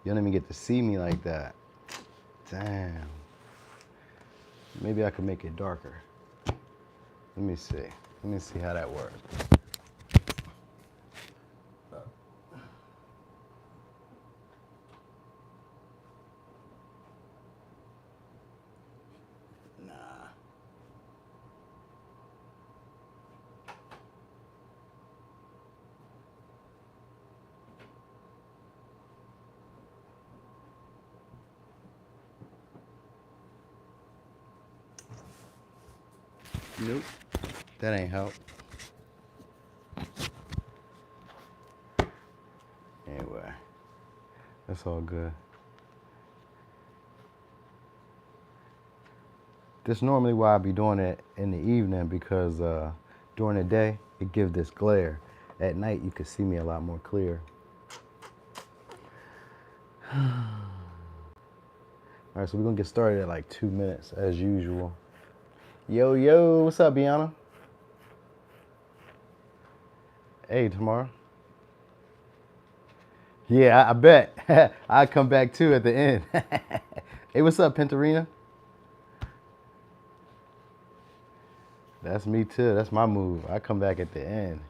You don't even get to see me like that. Damn. Maybe I could make it darker. Let me see. Let me see how that works. Nope. That ain't help. Anyway, that's all good. This normally why I be doing it in the evening because during the day it gives this glare. At night you can see me a lot more clear. All right, so we're gonna get started at like 2 minutes as usual. Yo, what's up, Bianna? Hey, tomorrow. Yeah, I bet. I'll come back too at the end. Hey, what's up, Pentarina? That's me too. That's my move. I come back at the end.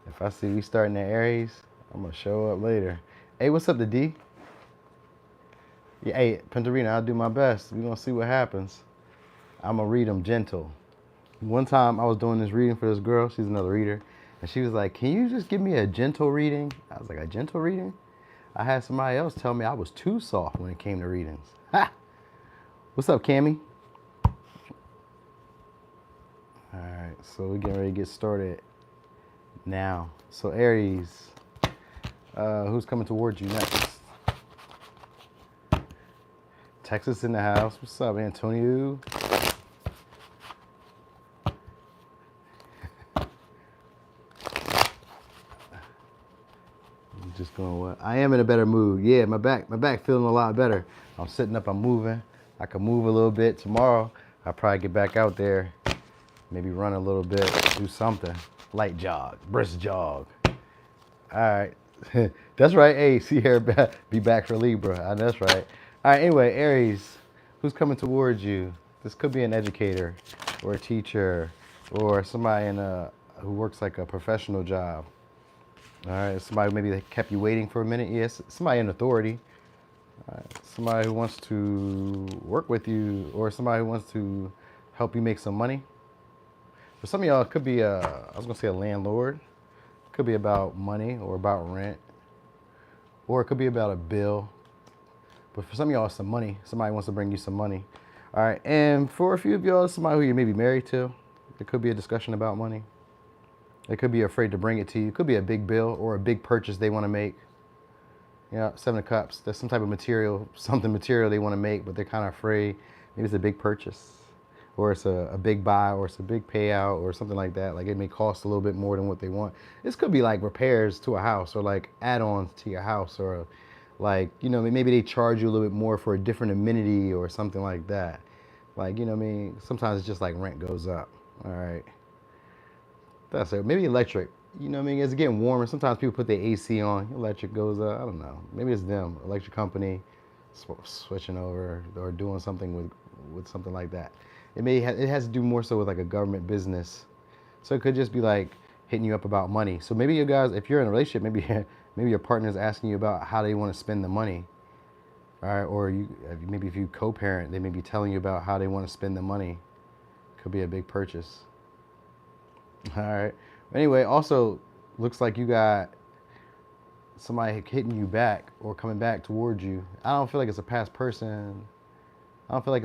If I see we starting at Aries, I'm gonna show up later. Hey, what's up, the D? Yeah, hey, Pentarina, I'll do my best. We're gonna see what happens. I'm gonna read them gentle. One time I was doing this reading for this girl, she's another reader, and she was like, can you just give me a gentle reading? I was like, a gentle reading? I had somebody else tell me I was too soft when it came to readings. Ha! What's up, Cammy? All right, so we're getting ready to get started now. So Aries, who's coming towards you next? Texas in the house. What's up, Antonio? I'm just going what? I am in a better mood. Yeah, my back feeling a lot better. I'm sitting up, I'm moving. I can move a little bit. Tomorrow, I'll probably get back out there, maybe run a little bit, do something. Light jog, brisk jog. All right. That's right. Hey, see here, be back for Libra. That's right. All right, anyway, Aries, who's coming towards you? This could be an educator or a teacher or somebody who works like a professional job. All right, somebody maybe they kept you waiting for a minute. Yes, somebody in authority. All right, somebody who wants to work with you or somebody who wants to help you make some money. For some of y'all, it could be I was gonna say a landlord. It could be about money or about rent. Or it could be about a bill. But for some of y'all, it's some money. Somebody wants to bring you some money. All right, and for a few of y'all, somebody who you may be married to, it could be a discussion about money. They could be afraid to bring it to you. It could be a big bill or a big purchase they want to make. Yeah, Seven of Cups. There's some type of material, something material they want to make, but they're kind of afraid. Maybe it's a big purchase, or it's a big buy, or it's a big payout, or something like that. Like it may cost a little bit more than what they want. This could be like repairs to a house, or like add-ons to your house, or like, you know, maybe they charge you a little bit more for a different amenity or something like that. Like, you know what I mean? Sometimes it's just like rent goes up. All right. That's it. Maybe electric. You know what I mean? It's getting warmer. Sometimes people put their AC on. Electric goes up. I don't know. Maybe it's them. Electric company switching over or doing something with something like that. It has to do more so with like a government business. So it could just be like hitting you up about money. So maybe you guys, if you're in a relationship, maybe your partner is asking you about how they want to spend the money. All right, or maybe if you co-parent, they may be telling you about how they want to spend the money. Could be a big purchase. All right. Anyway, also looks like you got somebody hitting you back or coming back towards you. I don't feel like it's a past person. I feel like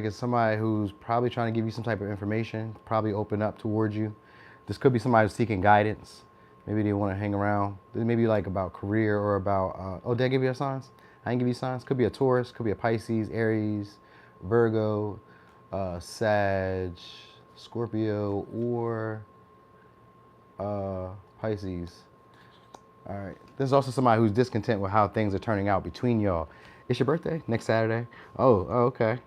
it's somebody who's probably trying to give you some type of information, probably open up towards you. This could be somebody who's seeking guidance. Maybe they want to hang around. Maybe like about career or about, did I give you signs? I didn't give you signs. Could be a Taurus, could be a Pisces, Aries, Virgo, Sag, Scorpio, or Pisces. All right. There's also somebody who's discontent with how things are turning out between y'all. It's your birthday next Saturday. Oh, okay.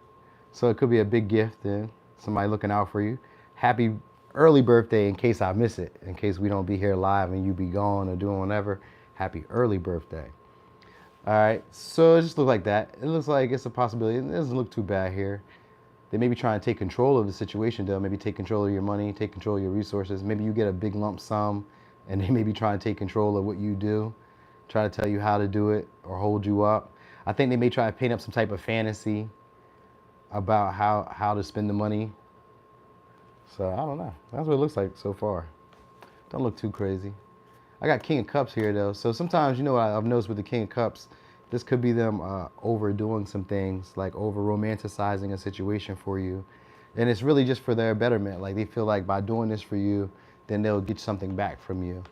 So it could be a big gift then. Somebody looking out for you. Happy early birthday in case I miss it. In case we don't be here live and you be gone or doing whatever. Happy early birthday. All right, so it just looks like that. It looks like it's a possibility. It doesn't look too bad here. They may be trying to take control of the situation, though. Maybe take control of your money, take control of your resources. Maybe you get a big lump sum, and they may be trying to take control of what you do, try to tell you how to do it or hold you up. I think they may try to paint up some type of fantasy about how to spend the money. So I don't know. That's what it looks like so far. Don't look too crazy. I got King of Cups here, though. So sometimes, you know what I've noticed with the King of Cups, this could be them overdoing some things, like over romanticizing a situation for you. And it's really just for their betterment. Like they feel like by doing this for you, then they'll get something back from you.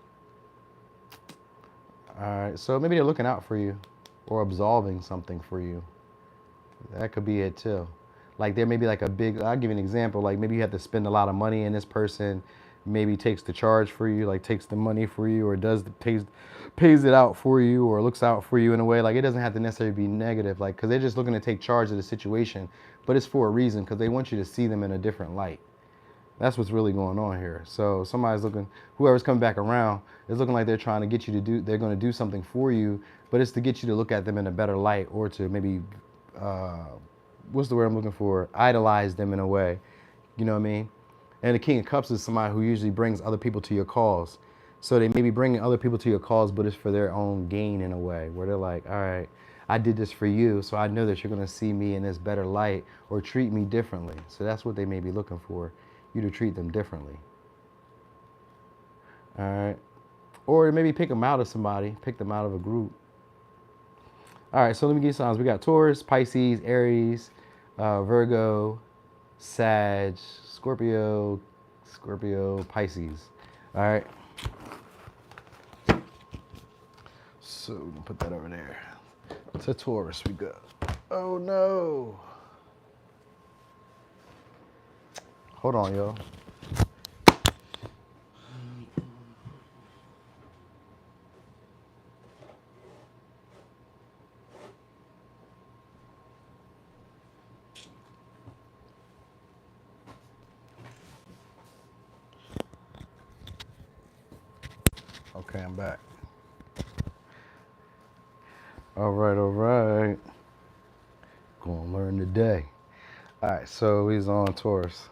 All right, so maybe they're looking out for you or absolving something for you. That could be it too. Like there may be like a big, I'll give you an example. Like maybe you have to spend a lot of money and this person maybe takes the charge for you, like takes the money for you or pays it out for you or looks out for you in a way. Like it doesn't have to necessarily be negative, like, cause they're just looking to take charge of the situation, but it's for a reason, cause they want you to see them in a different light. That's what's really going on here. So somebody's looking, whoever's coming back around is looking like they're trying to get you to do, they're going to do something for you, but it's to get you to look at them in a better light or to maybe, what's the word I'm looking for? Idolize them in a way. You know what I mean? And the King of Cups is somebody who usually brings other people to your cause. So they may be bringing other people to your cause, but it's for their own gain in a way, where they're like, all right, I did this for you, so I know that you're going to see me in this better light or treat me differently. So that's what they may be looking for, you to treat them differently. All right. Or maybe pick them out of somebody, pick them out of a group. All right, so let me give you signs. We got Taurus, Pisces, Aries, Virgo, Sag, Scorpio, Pisces. All right. So we can put that over there. To Taurus we go. Oh no. Hold on, y'all. Okay, I'm back. All right. Gonna learn today. All right, so he's on Taurus.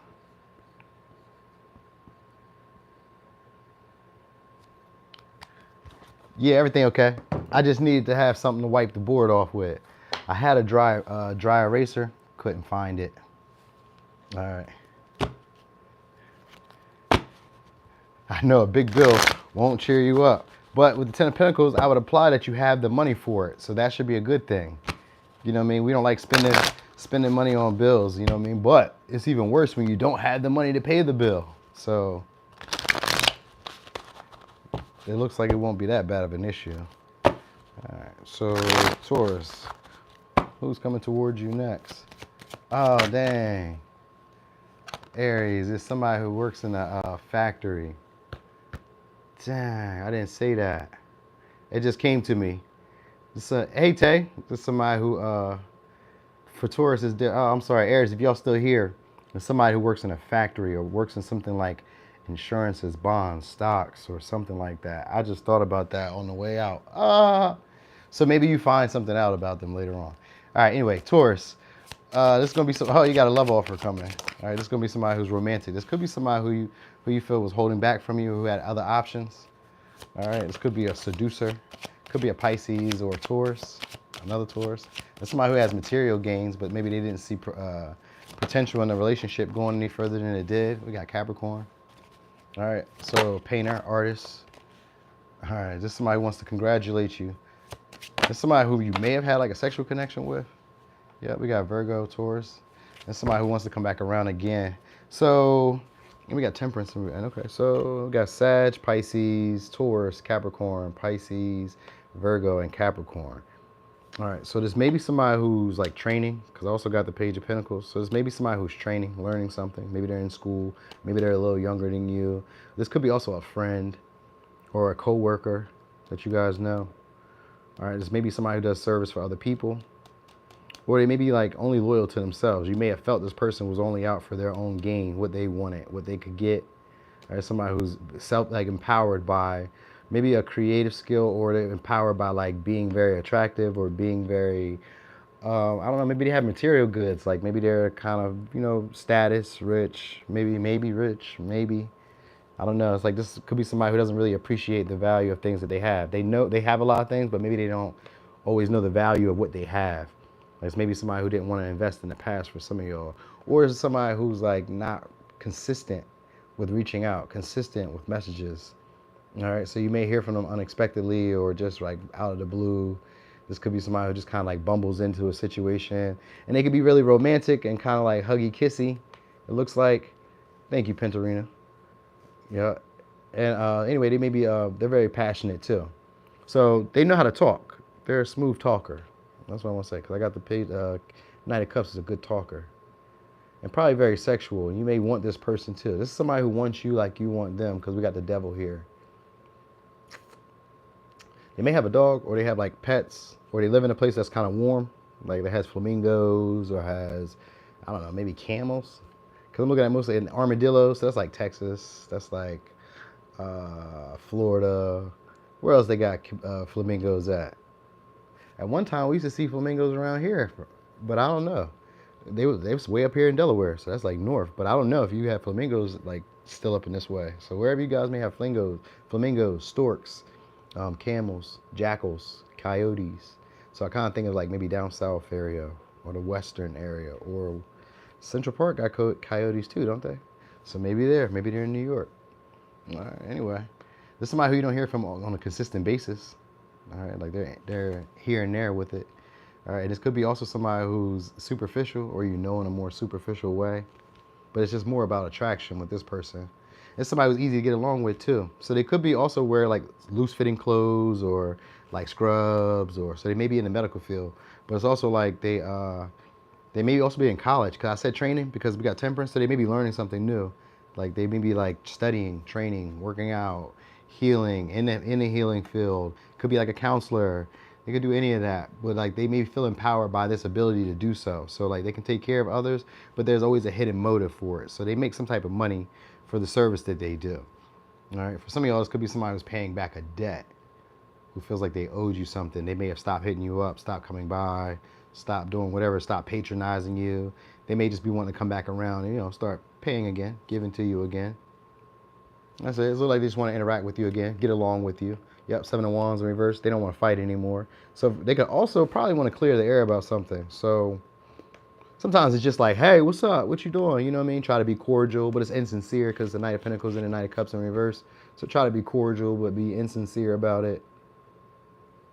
Yeah, everything okay. I just needed to have something to wipe the board off with. I had a dry eraser, couldn't find it. All right. I know a big bill won't cheer you up. But with the Ten of Pentacles, I would apply that you have the money for it. So that should be a good thing. You know what I mean? We don't like spending money on bills, you know what I mean? But it's even worse when you don't have the money to pay the bill. So it looks like it won't be that bad of an issue. All right, so Taurus, who's coming towards you next? Oh, dang. Aries is somebody who works in a factory. Dang, I didn't say that. It just came to me. Hey, Tay. This is somebody who, for Taurus, is there. Oh, I'm sorry, Aries, if y'all still here, there's somebody who works in a factory or works in something like insurances, bonds, stocks, or something like that. I just thought about that on the way out. So maybe you find something out about them later on. All right, anyway, Taurus. This is going to be some, oh, you got a love offer coming. All right, this is going to be somebody who's romantic. This could be somebody who you feel was holding back from you, who had other options. All right, this could be a seducer. Could be a Pisces or a Taurus, another Taurus. There's somebody who has material gains, but maybe they didn't see potential in the relationship going any further than it did. We got Capricorn. All right, so painter, artist. All right, this is somebody who wants to congratulate you. This is somebody who you may have had like a sexual connection with. Yeah, we got Virgo, Taurus. And somebody who wants to come back around again. So, and we got Temperance. And okay, so we got Sag, Pisces, Taurus, Capricorn, Pisces, Virgo, and Capricorn. All right, so this may be somebody who's like training, because I also got the Page of Pentacles. So this may be somebody who's training, learning something. Maybe they're in school. Maybe they're a little younger than you. This could be also a friend or a co-worker that you guys know. All right, this may be somebody who does service for other people. Or they may be like only loyal to themselves. You may have felt this person was only out for their own gain, what they wanted, what they could get. Or somebody who's empowered by maybe a creative skill, or they're empowered by like being very attractive or being very, I don't know, maybe they have material goods, like maybe they're kind of, you know, status, rich, maybe rich, maybe. I don't know. It's like this could be somebody who doesn't really appreciate the value of things that they have. They know they have a lot of things, but maybe they don't always know the value of what they have. Like it's maybe somebody who didn't want to invest in the past for some of y'all. Or it's somebody who's like not consistent with reaching out, consistent with messages. All right, so you may hear from them unexpectedly or just like out of the blue. This could be somebody who just kind of like bumbles into a situation, and they could be really romantic and kind of like huggy kissy. It looks like. Thank you, Pentarina. Yeah, and anyway, they may be they're very passionate too, so they know how to talk. They're a smooth talker. That's what I want to say, because I got the page. Knight of Cups is a good talker, and probably very sexual. You may want this person too. This is somebody who wants you like you want them, because we got the devil here. They may have a dog, or they have like pets, or they live in a place that's kind of warm, like that has flamingos or has, I don't know, maybe camels. Because I'm looking at mostly in armadillos. So that's like Texas. That's like Florida. Where else they got flamingos at? At one time we used to see flamingos around here, but I don't know. They was way up here in Delaware, so that's like north. But I don't know if you have flamingos like still up in this way. So wherever you guys may have flamingos, storks, camels, jackals, coyotes. So I kind of think of like maybe down south area or the western area, or Central Park got coyotes too, don't they? So maybe they're in New York. All right, anyway, this is somebody who you don't hear from on a consistent basis. All right, like they're here and there with it. All right, this could be also somebody who's superficial, or you know in a more superficial way, but it's just more about attraction with this person. It's somebody who's easy to get along with too. So they could be also wear like loose fitting clothes or like scrubs, or so they may be in the medical field, but it's also like they may also be in college, because I said training because we got temperance, so they may be learning something new. Like they may be like studying, training, working out, healing in the healing field. Could be like a counselor. They could do any of that, but like they may feel empowered by this ability to do so. So like they can take care of others, but there's always a hidden motive for it. So they make some type of money for the service that they do. All right. For some of y'all, this could be somebody who's paying back a debt, who feels like they owed you something. They may have stopped hitting you up, stopped coming by, stopped doing whatever, stopped patronizing you. They may just be wanting to come back around and, you know, start paying again, giving to you again. That's it. It looks like they just want to interact with you again, get along with you. Yep, Seven of Wands in reverse. They don't want to fight anymore. So they could also probably want to clear the air about something. So sometimes it's just like, hey, what's up? What you doing? You know what I mean? Try to be cordial, but it's insincere because the Knight of Pentacles and the Knight of Cups in reverse. So try to be cordial, but be insincere about it.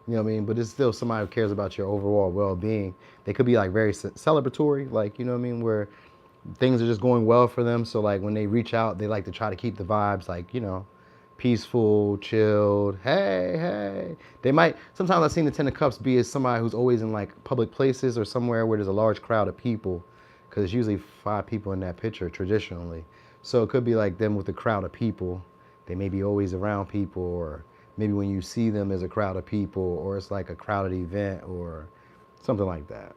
You know what I mean? But it's still somebody who cares about your overall well-being. They could be like very celebratory, like, you know what I mean, where things are just going well for them. So like when they reach out, they like to try to keep the vibes like, you know, peaceful, chilled. Hey. They might, sometimes I've seen the Ten of Cups be as somebody who's always in like public places or somewhere where there's a large crowd of people, because it's usually 5 people in that picture traditionally. So it could be like them with a crowd of people. They may be always around people, or maybe when you see them as a crowd of people, or it's like a crowded event or something like that.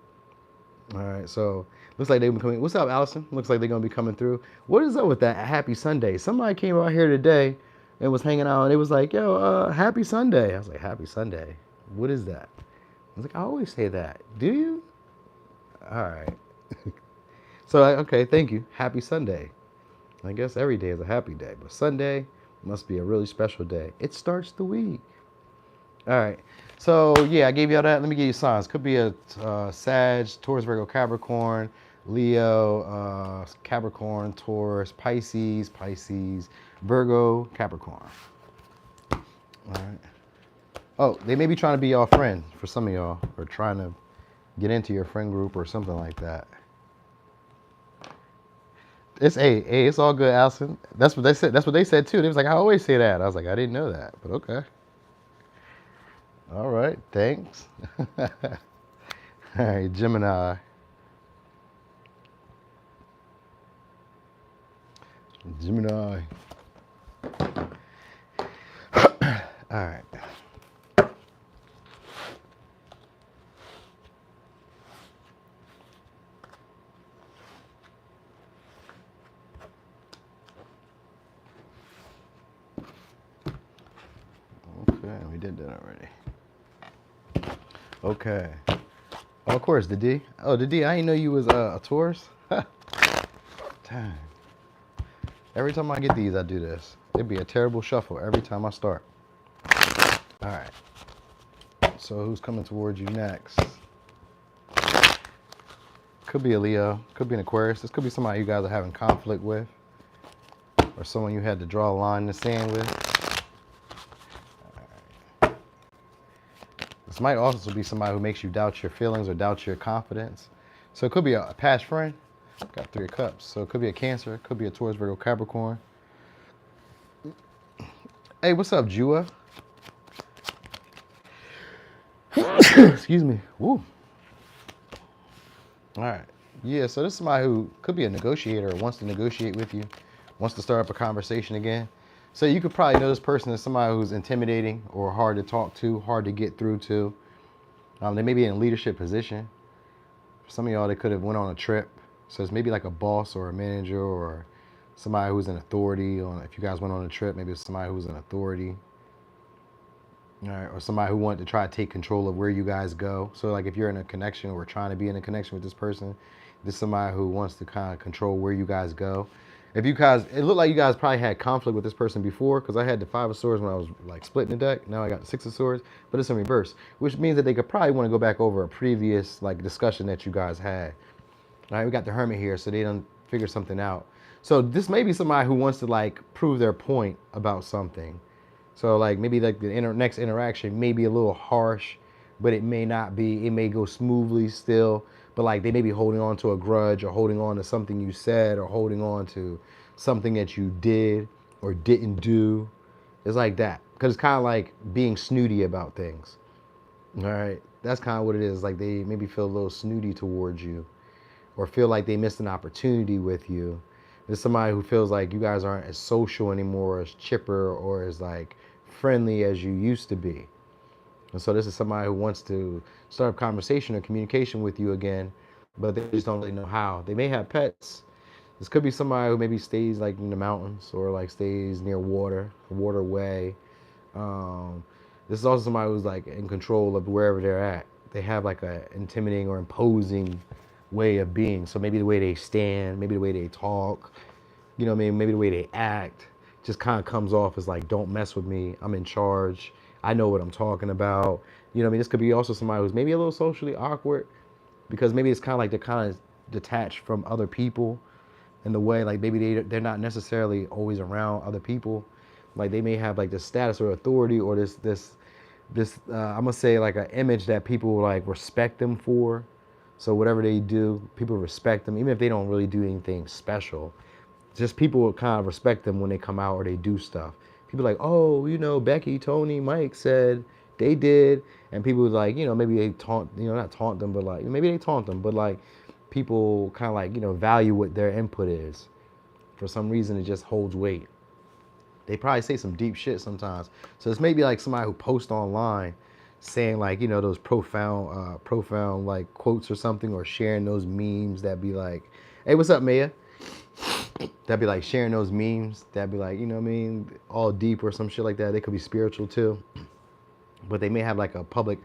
All right, so looks like they've been coming. What's up, Allison? Looks like they're gonna be coming through. What is up with that Happy Sunday? Somebody came out here today and was hanging out, and it was like, yo, Happy Sunday. I was like, Happy Sunday? What is that? I was like, I always say that. Do you? All right. So, okay, thank you. Happy Sunday. I guess every day is a happy day, but Sunday must be a really special day. It starts the week. All right. So, yeah, I gave you all that. Let me give you signs. Could be a Sag, Taurus, Virgo, Capricorn, Leo, Capricorn, Taurus, Pisces, Virgo, Capricorn. All right. Oh, they may be trying to be your friend for some of y'all, or trying to get into your friend group or something like that. It's all good, Allison. That's what they said. That's what they said too. They was like, I always say that. I was like, I didn't know that, but okay. All right, thanks. All right, Gemini. All right. did that already. Okay. Oh, of course, the D. Oh, the D. I didn't know you was a Taurus. Dang. Every time I get these, I do this. It'd be a terrible shuffle every time I start. All right. So who's coming towards you next? Could be a Leo. Could be an Aquarius. This could be somebody you guys are having conflict with, or someone you had to draw a line in the sand with. All right. This might also be somebody who makes you doubt your feelings or doubt your confidence. So it could be a past friend. Got 3 of Cups. So it could be a Cancer. It could be a Taurus, Virgo, Capricorn. Hey, what's up, Jua? Excuse me. Woo. All right. Yeah, so this is somebody who could be a negotiator or wants to negotiate with you, wants to start up a conversation again. So you could probably know this person as somebody who's intimidating or hard to talk to, hard to get through to. They may be in a leadership position. For some of y'all, they could have went on a trip. So it's maybe like a boss or a manager or somebody who's in authority. Or if you guys went on a trip, maybe it's somebody who's in authority. All right, or somebody who wanted to try to take control of where you guys go. So like if you're in a connection or trying to be in a connection with this person, this is somebody who wants to kind of control where you guys go. If you guys, it looked like you guys probably had conflict with this person before, because I had the 5 of Swords when I was like splitting the deck. Now I got the 6 of Swords, but it's in reverse, which means that they could probably want to go back over a previous like discussion that you guys had. All right, we got the Hermit here, so they done figure something out. So this may be somebody who wants to like prove their point about something. So like maybe like the next interaction may be a little harsh, but it may not be. It may go smoothly still, but like they may be holding on to a grudge or holding on to something you said or holding on to something that you did or didn't do. It's like that, because it's kind of like being snooty about things. All right, that's kind of what it is. Like they maybe feel a little snooty towards you or feel like they missed an opportunity with you. There's somebody who feels like you guys aren't as social anymore, as chipper, or as like friendly as you used to be. And so this is somebody who wants to start a conversation or communication with you again, but they just don't really know how. They may have pets. This could be somebody who maybe stays like in the mountains or like stays near water, a waterway. This is also somebody who's like in control of wherever they're at. They have like a intimidating or imposing way of being. So maybe the way they stand, maybe the way they talk, you know what I mean? Maybe the way they act just kind of comes off as like, don't mess with me. I'm in charge. I know what I'm talking about. You know what I mean? This could be also somebody who's maybe a little socially awkward, because maybe it's kind of like they're kind of detached from other people in the way, like maybe they're not necessarily always around other people. Like they may have like this status or authority or this I'm gonna say like an image that people like respect them for. So whatever they do, people respect them, even if they don't really do anything special. Just people will kind of respect them when they come out or they do stuff. People are like, oh, you know, Becky, Tony, Mike said they did. And people like, you know, maybe they taunt, you know, not taunt them, but like, maybe they taunt them, but like people kind of like, you know, value what their input is. For some reason, it just holds weight. They probably say some deep shit sometimes. So it's maybe like somebody who posts online saying like, you know, those profound like quotes or something, or sharing those memes that be like, hey, what's up, Maya? That'd be like sharing those memes. That'd be like, you know what I mean? All deep or some shit like that. They could be spiritual too. But they may have like a public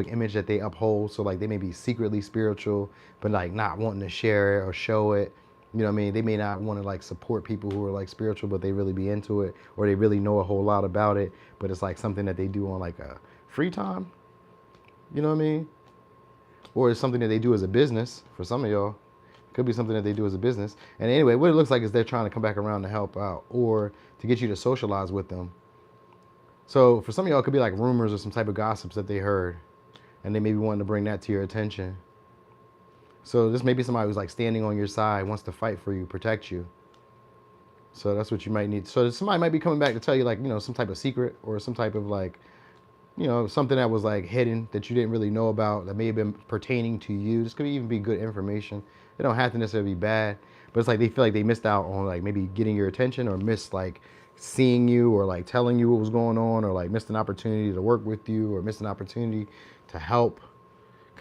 image that they uphold. So like they may be secretly spiritual, but like not wanting to share it or show it. You know what I mean? They may not want to like support people who are like spiritual, but they really be into it, or they really know a whole lot about it. But it's like something that they do on like a free time. You know what I mean? Or it's something that they do as a business for some of y'all. Could be something that they do as a business. And anyway, what it looks like is they're trying to come back around to help out or to get you to socialize with them. So for some of y'all, it could be like rumors or some type of gossips that they heard, and they may be wanting to bring that to your attention. So this may be somebody who's like standing on your side, wants to fight for you, protect you. So that's what you might need. So somebody might be coming back to tell you like, you know, some type of secret or some type of like, you know, something that was like hidden that you didn't really know about that may have been pertaining to you. This could even be good information. It don't have to necessarily be bad, but it's like they feel like they missed out on like maybe getting your attention, or missed like seeing you, or like telling you what was going on, or like missed an opportunity to work with you, or missed an opportunity to help.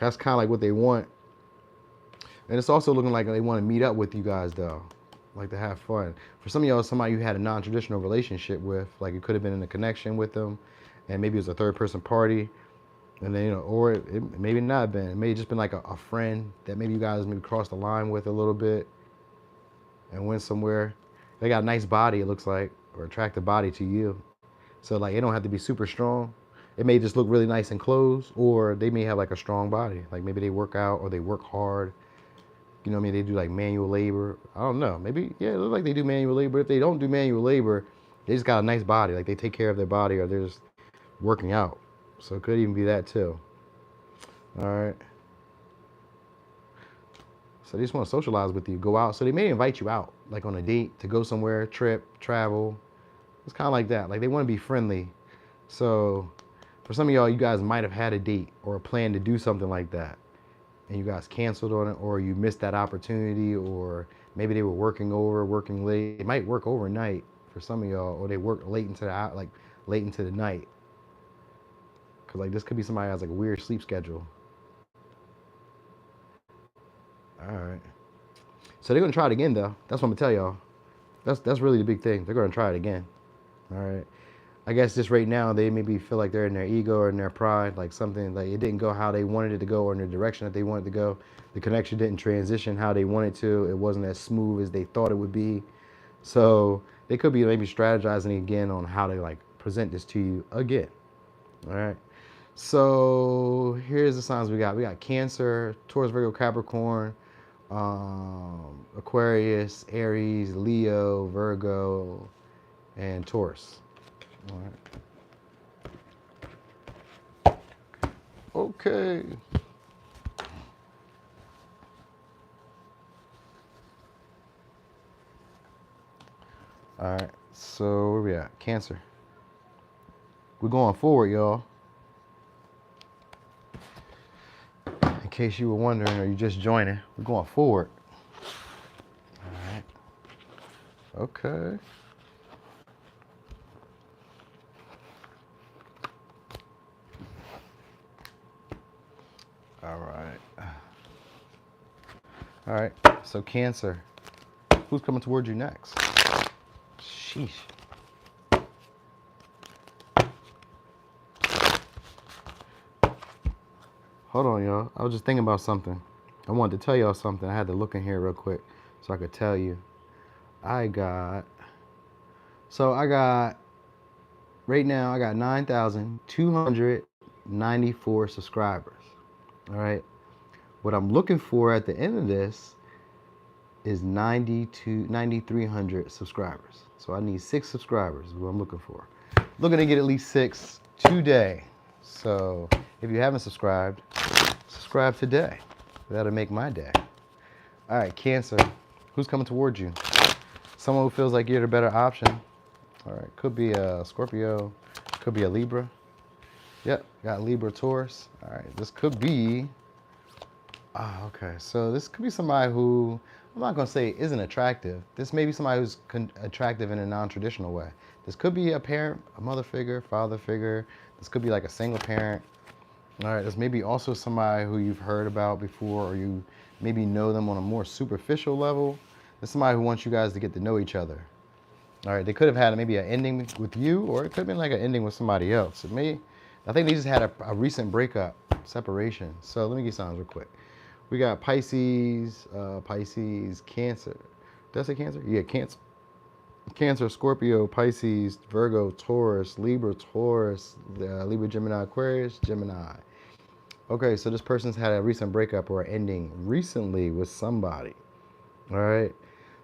That's kind of like what they want. And it's also looking like they want to meet up with you guys though, like to have fun. For some of y'all, somebody you had a non-traditional relationship with, like you could have been in a connection with them, and maybe it was a third person party, and then, you know, or it maybe not been. It may have just been like a friend that maybe you guys maybe crossed the line with a little bit and went somewhere. They got a nice body, it looks like, or attractive body to you. So like, it don't have to be super strong. It may just look really nice in clothes, or they may have like a strong body. Like maybe they work out or they work hard. You know what I mean? They do like manual labor. I don't know. Maybe, yeah, it looks like they do manual labor. If they don't do manual labor, they just got a nice body. Like they take care of their body, or they're just working out. So it could even be that too. All right. So they just want to socialize with you, go out. So they may invite you out, like on a date, to go somewhere, trip, travel. It's kind of like that. Like they want to be friendly. So for some of y'all, you guys might have had a date or a plan to do something like that, and you guys canceled on it, or you missed that opportunity, or maybe they were working late. They might work overnight for some of y'all, or they work late into the night. Cause like this could be somebody who has like a weird sleep schedule. All right. So they're gonna try it again though. That's what I'm gonna tell y'all. That's really the big thing. They're gonna try it again. All right. I guess just right now they maybe feel like they're in their ego or in their pride, like something like it didn't go how they wanted it to go or in the direction that they wanted to go. The connection didn't transition how they wanted to. It wasn't as smooth as they thought it would be. So they could be maybe strategizing again on how to like present this to you again. All right. So here's the signs we got. We got Cancer, Taurus, Virgo, Capricorn, Aquarius, Aries, Leo, Virgo, and Taurus. All right. Okay. All right. So where we at? Cancer. We're going forward, y'all. In case you were wondering or you just joining, we're going forward. All right. Okay. All right. All right. So Cancer, who's coming towards you next? Sheesh. Hold on, y'all. I was just thinking about something. I wanted to tell y'all something. I had to look in here real quick so I could tell you. Right now, I got 9,294 subscribers. All right. What I'm looking for at the end of this is 9,300 subscribers. So I need 6 subscribers is what I'm looking for. Looking to get at least 6 today. So if you haven't subscribed, subscribe today. That'll make my day. All right, Cancer, who's coming towards you? Someone who feels like you're the better option. All right, could be a Scorpio, could be a Libra. Yep, got Libra, Taurus. All right, this could be, okay, so this could be somebody who, I'm not gonna say isn't attractive. This may be somebody who's attractive in a non-traditional way. This could be a parent, a mother figure, father figure. This could be like a single parent. All right, this may be also somebody who you've heard about before, or you maybe know them on a more superficial level. This is somebody who wants you guys to get to know each other. All right, they could have had maybe an ending with you, or it could have been like an ending with somebody else. I think they just had a recent breakup, separation. So let me get signs real quick. We got Pisces, Cancer. Did I say Cancer? Yeah, Cancer, Scorpio, Pisces, Virgo, Taurus, Libra, Taurus, Libra, Gemini, Aquarius, Gemini. Okay, so this person's had a recent breakup or ending recently with somebody. All right.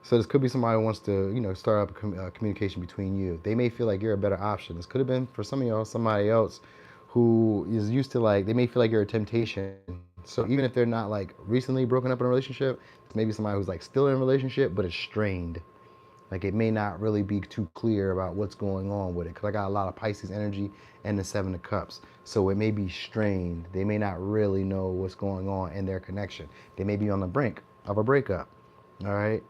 So this could be somebody who wants to, start up a communication between you. They may feel like you're a better option. This could have been for some of y'all somebody else who is used to they may feel like you're a temptation. So even if they're not like recently broken up in a relationship, it's maybe somebody who's like still in a relationship but is strained. Like it may not really be too clear about what's going on with it, because I got a lot of Pisces energy and the 7 of Cups. So it may be strained. They may not really know what's going on in their connection. They may be on the brink of a breakup. All right.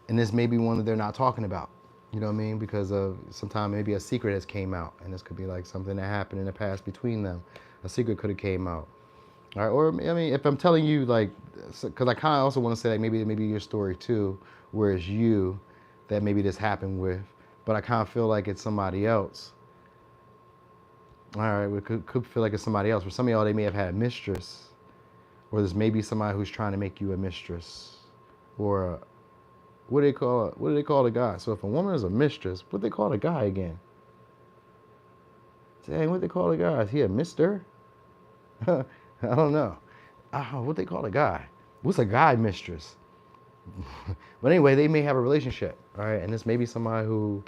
And this may be one that they're not talking about. You know what I mean? Because of sometimes maybe a secret has came out, and this could be like something that happened in the past between them. A secret could have came out. All right. Or I mean, if I'm telling you because I kind of also want to say like maybe your story too, where it's you that maybe this happened with, but I kind of feel like it's somebody else. All right, we could feel like it's somebody else. For some of y'all, they may have had a mistress, or there's maybe somebody who's trying to make you a mistress, or what do they call it? What do they call the guy? So if a woman is a mistress, what do they call the guy again? Dang, what they call the guy? Is he a mister? I don't know. What they call the guy? What's a guy mistress? But anyway, they may have a relationship, all right? And this may be somebody who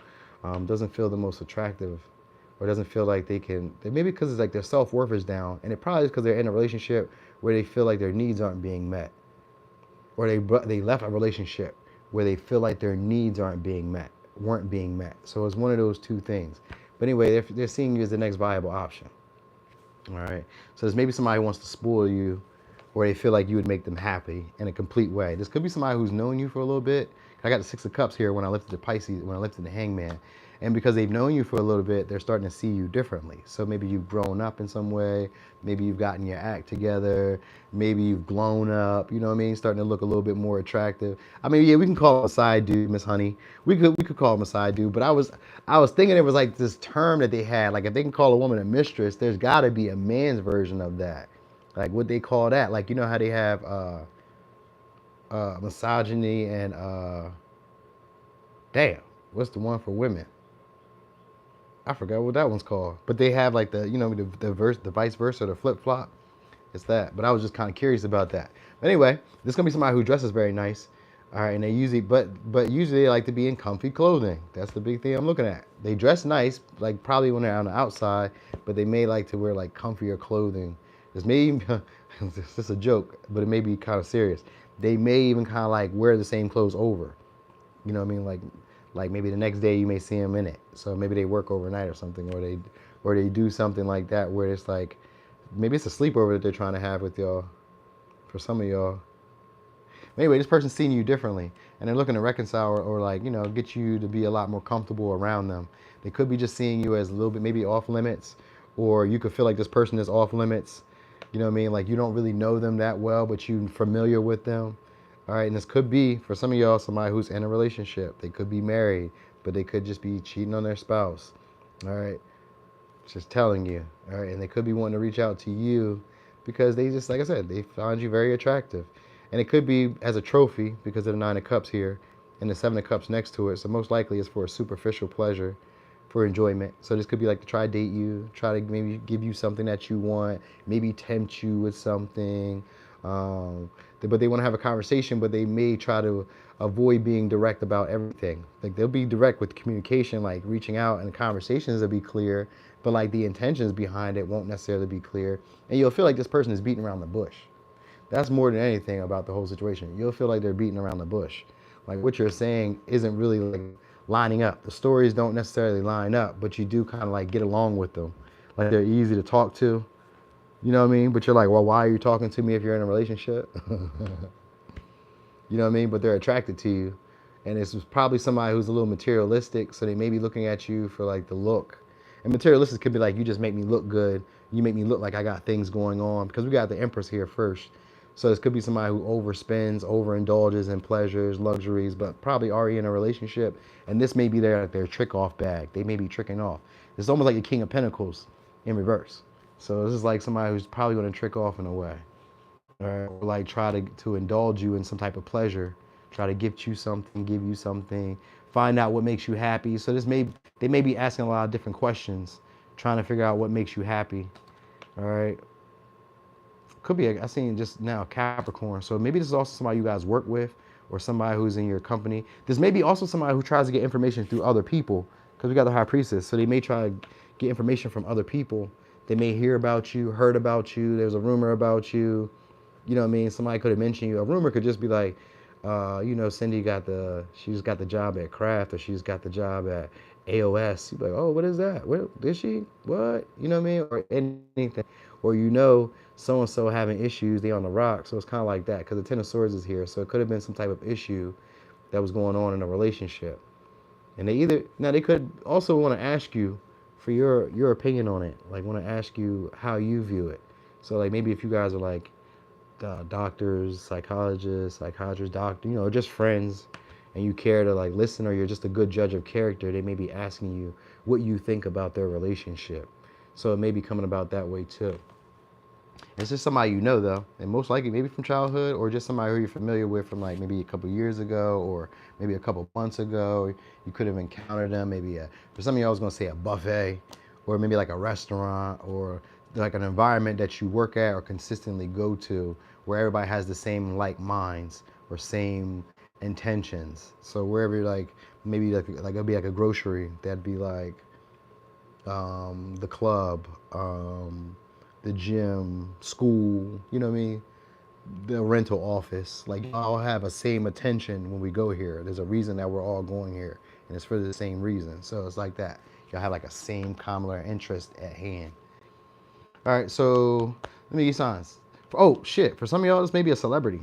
doesn't feel the most attractive, or doesn't feel like they can, maybe because it's like their self-worth is down, and it probably is because they're in a relationship where they feel like their needs aren't being met, or they left a relationship where they feel like their needs weren't being met. So it's one of those two things. But anyway, they're seeing you as the next viable option. All right. So there's maybe somebody who wants to spoil you, or they feel like you would make them happy in a complete way. This could be somebody who's known you for a little bit. I got the Six of Cups here when I lifted the Pisces, when I lifted the Hangman. And because they've known you for a little bit, they're starting to see you differently. So maybe you've grown up in some way. Maybe you've gotten your act together. Maybe you've blown up. You know what I mean? Starting to look a little bit more attractive. I mean, yeah, we can call him a side dude, Miss Honey. We could call him a side dude. But I was thinking it was like this term that they had. Like if they can call a woman a mistress, there's got to be a man's version of that. Like what they call that. Like you know how they have misogyny and damn, what's the one for women? I forgot what that one's called. But they have like the, you know, the vice versa, the flip flop. It's that. But I was just kind of curious about that. But anyway, this is gonna be somebody who dresses very nice. All right, and they usually, but usually they like to be in comfy clothing. That's the big thing I'm looking at. They dress nice, like probably when they're on the outside, but they may like to wear like comfier clothing. This may even, this is a joke, but it may be kind of serious. They may even kind of like wear the same clothes over. You know what I mean? Like maybe the next day you may see them in it. So maybe they work overnight or something, or they do something like that where it's like, maybe it's a sleepover that they're trying to have with y'all, for some of y'all. Anyway, this person's seeing you differently, and they're looking to reconcile or like, you know, get you to be a lot more comfortable around them. They could be just seeing you as a little bit maybe off limits, or you could feel like this person is off limits. You know what I mean? Like you don't really know them that well, but you're familiar with them. All right, and this could be, for some of y'all, somebody who's in a relationship. They could be married, but they could just be cheating on their spouse. All right, just telling you. All right, and they could be wanting to reach out to you because they just, like I said, they found you very attractive. And it could be as a trophy because of the Nine of Cups here and the Seven of Cups next to it. So most likely it's for a superficial pleasure, for enjoyment. So this could be like to try to date you, try to maybe give you something that you want, maybe tempt you with something. But they want to have a conversation, but they may try to avoid being direct about everything. Like they'll be direct with communication, like reaching out, and conversations will be clear, but like the intentions behind it won't necessarily be clear. And you'll feel like this person is beating around the bush. That's more than anything about the whole situation. You'll feel like they're beating around the bush. Like what you're saying isn't really like lining up. The stories don't necessarily line up, but you do kind of like get along with them. Like they're easy to talk to. You know what I mean? But you're like, well, why are you talking to me if you're in a relationship? You know what I mean? But they're attracted to you. And it's probably somebody who's a little materialistic, so they may be looking at you for like the look. And materialistic could be like, you just make me look good. You make me look like I got things going on. Because we got the Empress here first. So this could be somebody who overspends, overindulges in pleasures, luxuries, but probably already in a relationship. And this may be their trick off bag. They may be tricking off. It's almost like a King of Pentacles in reverse. So this is like somebody who's probably going to trick off in a way. Or like try to indulge you in some type of pleasure. Try to gift you something, give you something, find out what makes you happy. So they may be asking a lot of different questions, trying to figure out what makes you happy. All right. Could be, I seen just now Capricorn. So maybe this is also somebody you guys work with, or somebody who's in your company. This may be also somebody who tries to get information through other people, because we got the High Priestess. So they may try to get information from other people. They may hear about you, heard about you. There's a rumor about you. You know what I mean? Somebody could have mentioned you. A rumor could just be like, you know, Cindy she's got the job at Kraft, or she's got the job at AOS. You'd be like, oh, what is that? Where did she? What? You know what I mean? Or anything. Or you know, so-and-so having issues, they on the rock. So it's kind of like that, because the Ten of Swords is here. So it could have been some type of issue that was going on in a relationship. And they could also want to ask you for your opinion on it. Like want to ask you how you view it. So like maybe if you guys are like doctors, psychologists, doctor, you know, just friends, and you care to like listen, or you're just a good judge of character, they may be asking you what you think about their relationship. So it may be coming about that way too. It's just somebody you know though, and most likely maybe from childhood or just somebody who you're familiar with from like maybe a couple years ago or maybe a couple months ago. You could have encountered them maybe for some of you I was gonna say a buffet or maybe like a restaurant or like an environment that you work at or consistently go to where everybody has the same like minds or same intentions. So wherever you're like maybe like it'll be like a grocery, that'd be like the club, the gym, school, you know what I mean? The rental office. Like all have a same attention when we go here. There's a reason that we're all going here, and it's for the same reason. So it's like that. Y'all have like a same common interest at hand. All right, so let me give you signs. Oh shit! For some of y'all, this may be a celebrity.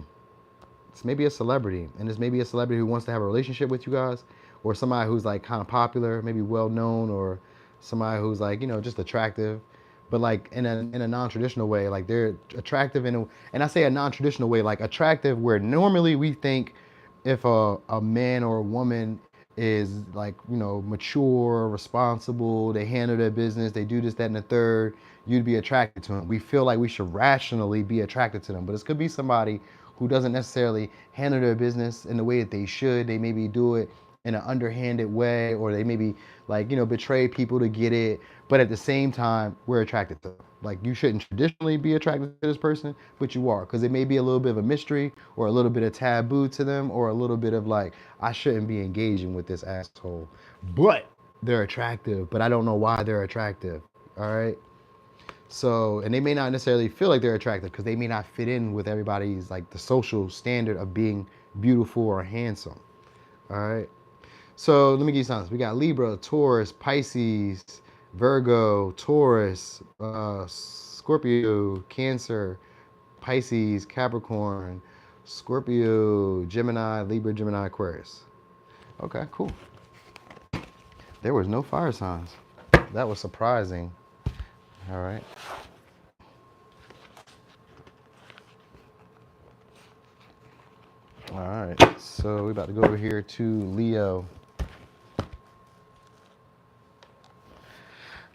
It's maybe a celebrity, and it's maybe a celebrity who wants to have a relationship with you guys, or somebody who's like kind of popular, maybe well known, or somebody who's like just attractive, but like in a non-traditional way. Like they're attractive and I say a non-traditional way, like attractive where normally we think if a man or a woman is like mature, responsible, they handle their business, they do this, that, and the third, you'd be attracted to them. We feel like we should rationally be attracted to them, but this could be somebody who doesn't necessarily handle their business in the way that they should. They maybe do it in an underhanded way, or they maybe like betray people to get it. But at the same time, we're attracted to them. Like you shouldn't traditionally be attracted to this person, but you are, because it may be a little bit of a mystery or a little bit of taboo to them, or a little bit of like, I shouldn't be engaging with this asshole, but they're attractive, but I don't know why they're attractive. All right. So, and they may not necessarily feel like they're attractive because they may not fit in with everybody's like the social standard of being beautiful or handsome. All right. So let me give you signs. We got Libra, Taurus, Pisces, Virgo, Taurus, Scorpio, Cancer, Pisces, Capricorn, Scorpio, Gemini, Libra, Gemini, Aquarius. Okay, cool. There was no fire signs. That was surprising. All right. All right. So we're about to go over here to Leo.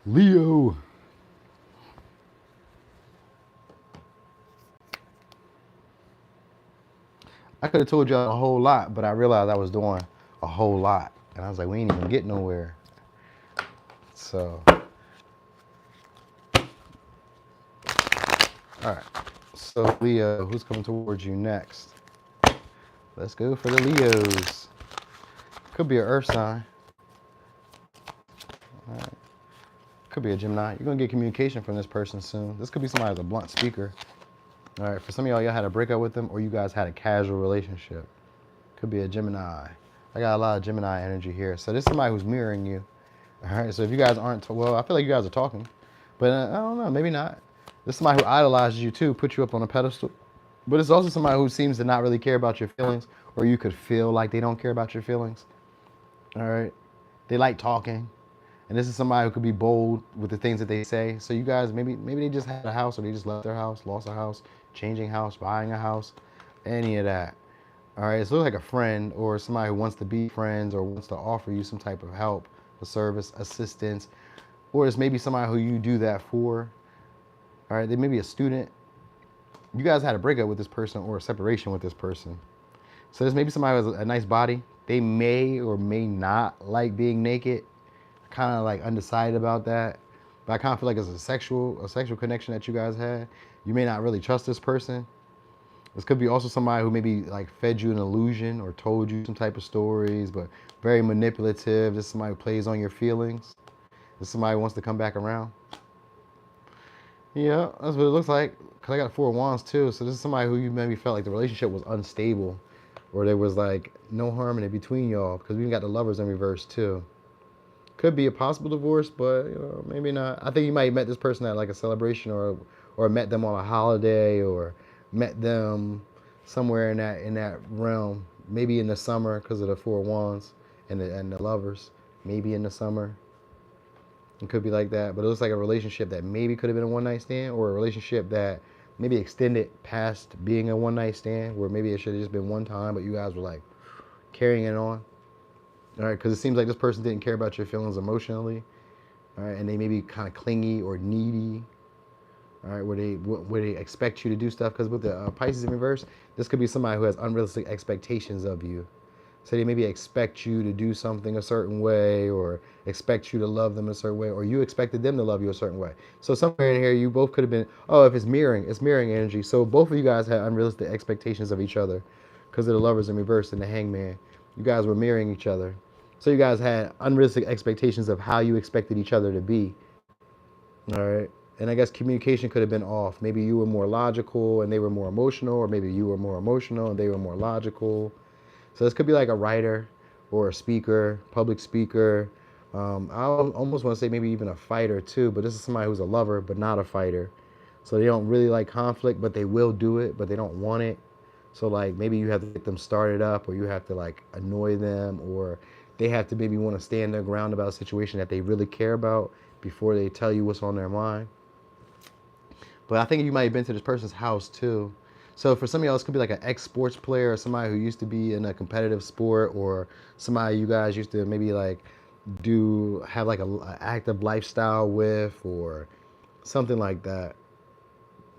Leo. I could have told y'all a whole lot, but I realized I was doing a whole lot. And I was like, we ain't even get nowhere. So. All right. So, Leo, who's coming towards you next? Let's go for the Leos. Could be an earth sign. All right. Could be a Gemini. You're going to get communication from this person soon. This could be somebody who's a blunt speaker. All right. For some of y'all had a breakup with them, or you guys had a casual relationship. Could be a Gemini. I got a lot of Gemini energy here. So this is somebody who's mirroring you. All right. So if you guys aren't, well, I feel like you guys are talking. But I don't know. Maybe not. This is somebody who idolizes you too, put you up on a pedestal. But it's also somebody who seems to not really care about your feelings, or you could feel like they don't care about your feelings. All right. They like talking. And this is somebody who could be bold with the things that they say. So you guys, maybe they just had a house, or they just left their house, lost a house, changing house, buying a house, any of that. All right. So it looks like a friend or somebody who wants to be friends or wants to offer you some type of help, a service, assistance, or it's maybe somebody who you do that for. All right, they may be a student. You guys had a breakup with this person or a separation with this person. So there's maybe somebody with a nice body. They may or may not like being naked. Kind of like undecided about that. But I kind of feel like it's a sexual connection that you guys had. You may not really trust this person. This could be also somebody who maybe like fed you an illusion or told you some type of stories, but very manipulative. This is somebody who plays on your feelings. This is somebody who wants to come back around. Yeah, that's what it looks like. Because I got 4 wands too. So this is somebody who you maybe felt like the relationship was unstable, or there was like no harmony between y'all, because we even got the lovers in reverse too. Could be a possible divorce, but maybe not. I think you might have met this person at like a celebration, or met them on a holiday, or met them somewhere in that realm. Maybe in the summer because of the 4 wands and the lovers. Maybe in the summer. It could be like that, but it looks like a relationship that maybe could have been a one-night stand, or a relationship that maybe extended past being a one-night stand, where maybe it should have just been one time, but you guys were like carrying it on. All right, because it seems like this person didn't care about your feelings emotionally. all right, and they may be kind of clingy or needy, all right, where they expect you to do stuff. Because with the Pisces in reverse, this could be somebody who has unrealistic expectations of you. So they maybe expect you to do something a certain way, or expect you to love them a certain way, or you expected them to love you a certain way. So somewhere in here, you both could have been, oh, if it's mirroring energy. So both of you guys had unrealistic expectations of each other because of the lovers in reverse and the hangman. You guys were mirroring each other. So you guys had unrealistic expectations of how you expected each other to be. All right. And I guess communication could have been off. Maybe you were more logical and they were more emotional, or maybe you were more emotional and they were more logical. So this could be like a writer or a speaker, public speaker. I almost want to say maybe even a fighter too, but this is somebody who's a lover but not a fighter. So they don't really like conflict, but they will do it, but they don't want it. So like maybe you have to get them started up, or you have to like annoy them, or they have to maybe want to stand their ground about a situation that they really care about before they tell you what's on their mind. But I think you might have been to this person's house too. So for some of y'all, this could be like an ex-sports player, or somebody who used to be in a competitive sport, or somebody you guys used to maybe like have like a active lifestyle with, or something like that.